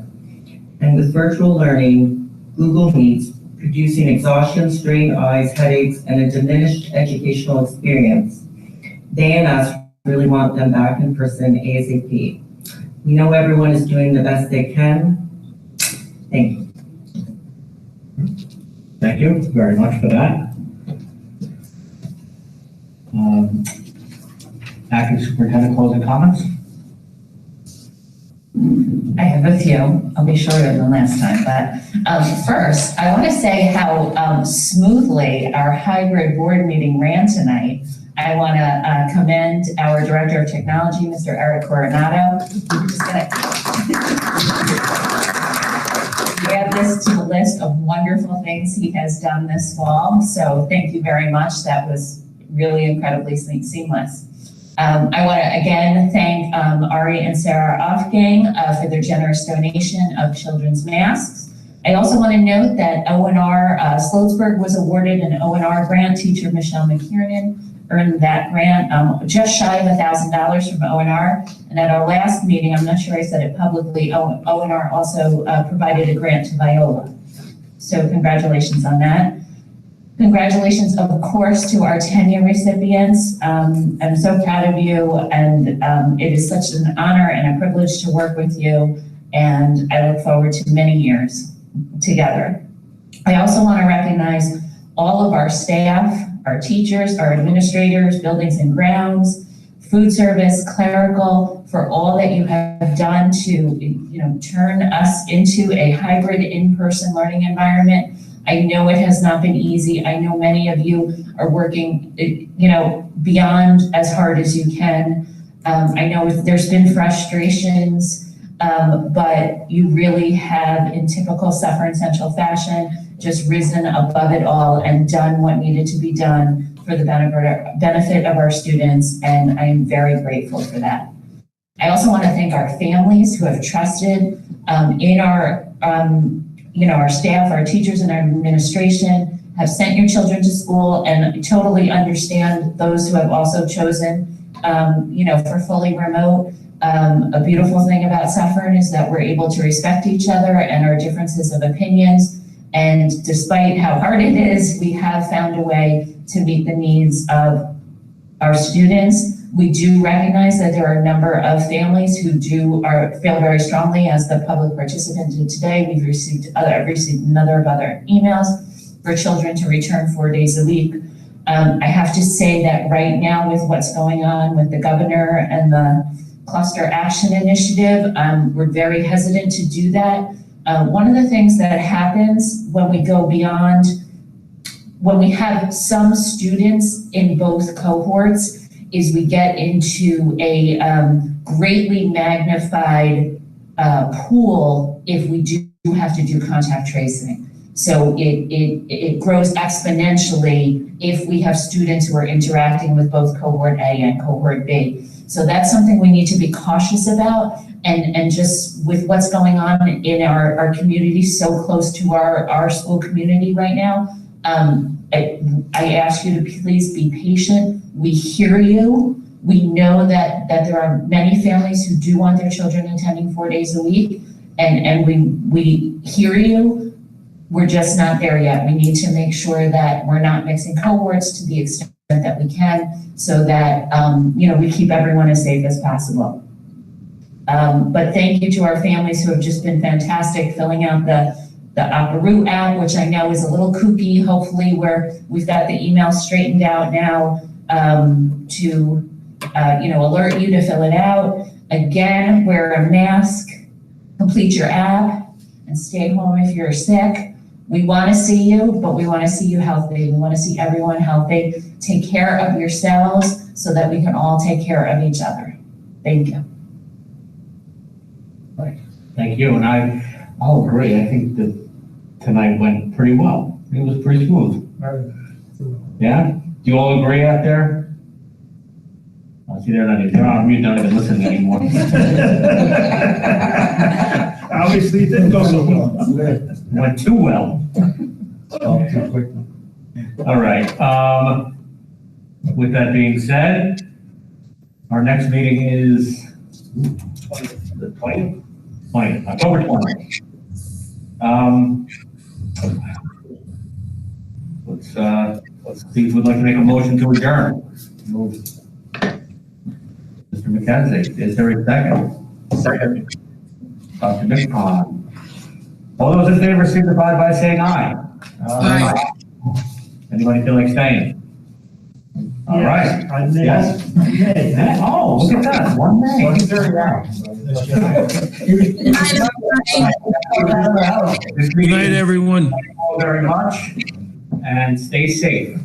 Speaker 20: and with virtual learning, Google Meets, producing exhaustion, strained eyes, headaches, and a diminished educational experience. They and us really want them back in person ASAP. We know everyone is doing the best they can. Thank you.
Speaker 2: Thank you very much for that. Acting Superintendent, closing comments?
Speaker 4: I have a few. I'll be shorter than last time, but first, I want to say how smoothly our hybrid board meeting ran tonight. I want to commend our Director of Technology, Mr. Eric Coronado. I'm just going to add this to the list of wonderful things he has done this fall. So thank you very much. That was really incredibly seamless. I want to again thank Ari and Sarah Offgang for their generous donation of children's masks. I also want to note that ONR, Sloatsburg was awarded an ONR grant. Teacher Michelle McKiernan earned that grant just shy of $1,000 from ONR. And at our last meeting, I'm not sure I said it publicly, ONR also provided a grant to Viola. So congratulations on that. Congratulations, of course, to our tenure recipients. I'm so proud of you, and it is such an honor and a privilege to work with you, and I look forward to many years together. I also want to recognize all of our staff, our teachers, our administrators, buildings and grounds, food service, clerical, for all that you have done to turn us into a hybrid in-person learning environment. I know it has not been easy. I know many of you are working, beyond as hard as you can. I know there's been frustrations, but you really have, in typical Suffern Central fashion, just risen above it all and done what needed to be done for the benefit of our students, and I am very grateful for that. I also want to thank our families who have trusted in our staff, our teachers, and our administration, have sent your children to school, and totally understand those who have also chosen, for fully remote. A beautiful thing about Suffern is that we're able to respect each other and our differences of opinions. And despite how hard it is, we have found a way to meet the needs of our students. We do recognize that there are a number of families who feel very strongly, as the public participant did today. I've received another of other emails for children to return 4 days a week. I have to say that right now, with what's going on with the governor and the Cluster Action Initiative, we're very hesitant to do that. One of the things that happens when we go beyond, when we have some students in both cohorts, is we get into a greatly magnified pool if we do have to do contact tracing. So it grows exponentially if we have students who are interacting with both cohort A and cohort B. So that's something we need to be cautious about, and just with what's going on in our community so close to our school community right now, I ask you to please be patient. We hear you. We know that there are many families who do want their children attending 4 days a week, and we hear you. We're just not there yet. We need to make sure that we're not mixing cohorts to the extent that we can, so that we keep everyone as safe as possible. But thank you to our families who have just been fantastic filling out the Opera app, which I know is a little kooky. Hopefully we've got the email straightened out now to alert you to fill it out. Again, wear a mask, complete your app, and stay home if you're sick. We want to see you, but we want to see you healthy. We want to see everyone healthy. Take care of yourselves so that we can all take care of each other. Thank you.
Speaker 2: Right. Thank you. And I'll agree. I think that tonight went pretty well. It was pretty smooth. Yeah? Do you all agree out there? Oh, see, they're on mute, not even listening anymore.
Speaker 16: Obviously, it didn't go so well.
Speaker 2: Went too well.
Speaker 16: Too quick.
Speaker 2: All right. With that being said, our next meeting is the 20th? 20th, October 20th. Let's see if we'd like to make a motion to adjourn. Move. Mr. McKenzie, is there a second? Second. Dr. McCon. All those in favor signify by saying aye. Aye. Anybody feel like staying? All right. Yes. Oh, look at that. One day.
Speaker 7: Good night, everyone.
Speaker 2: Thank you all very much, and stay safe.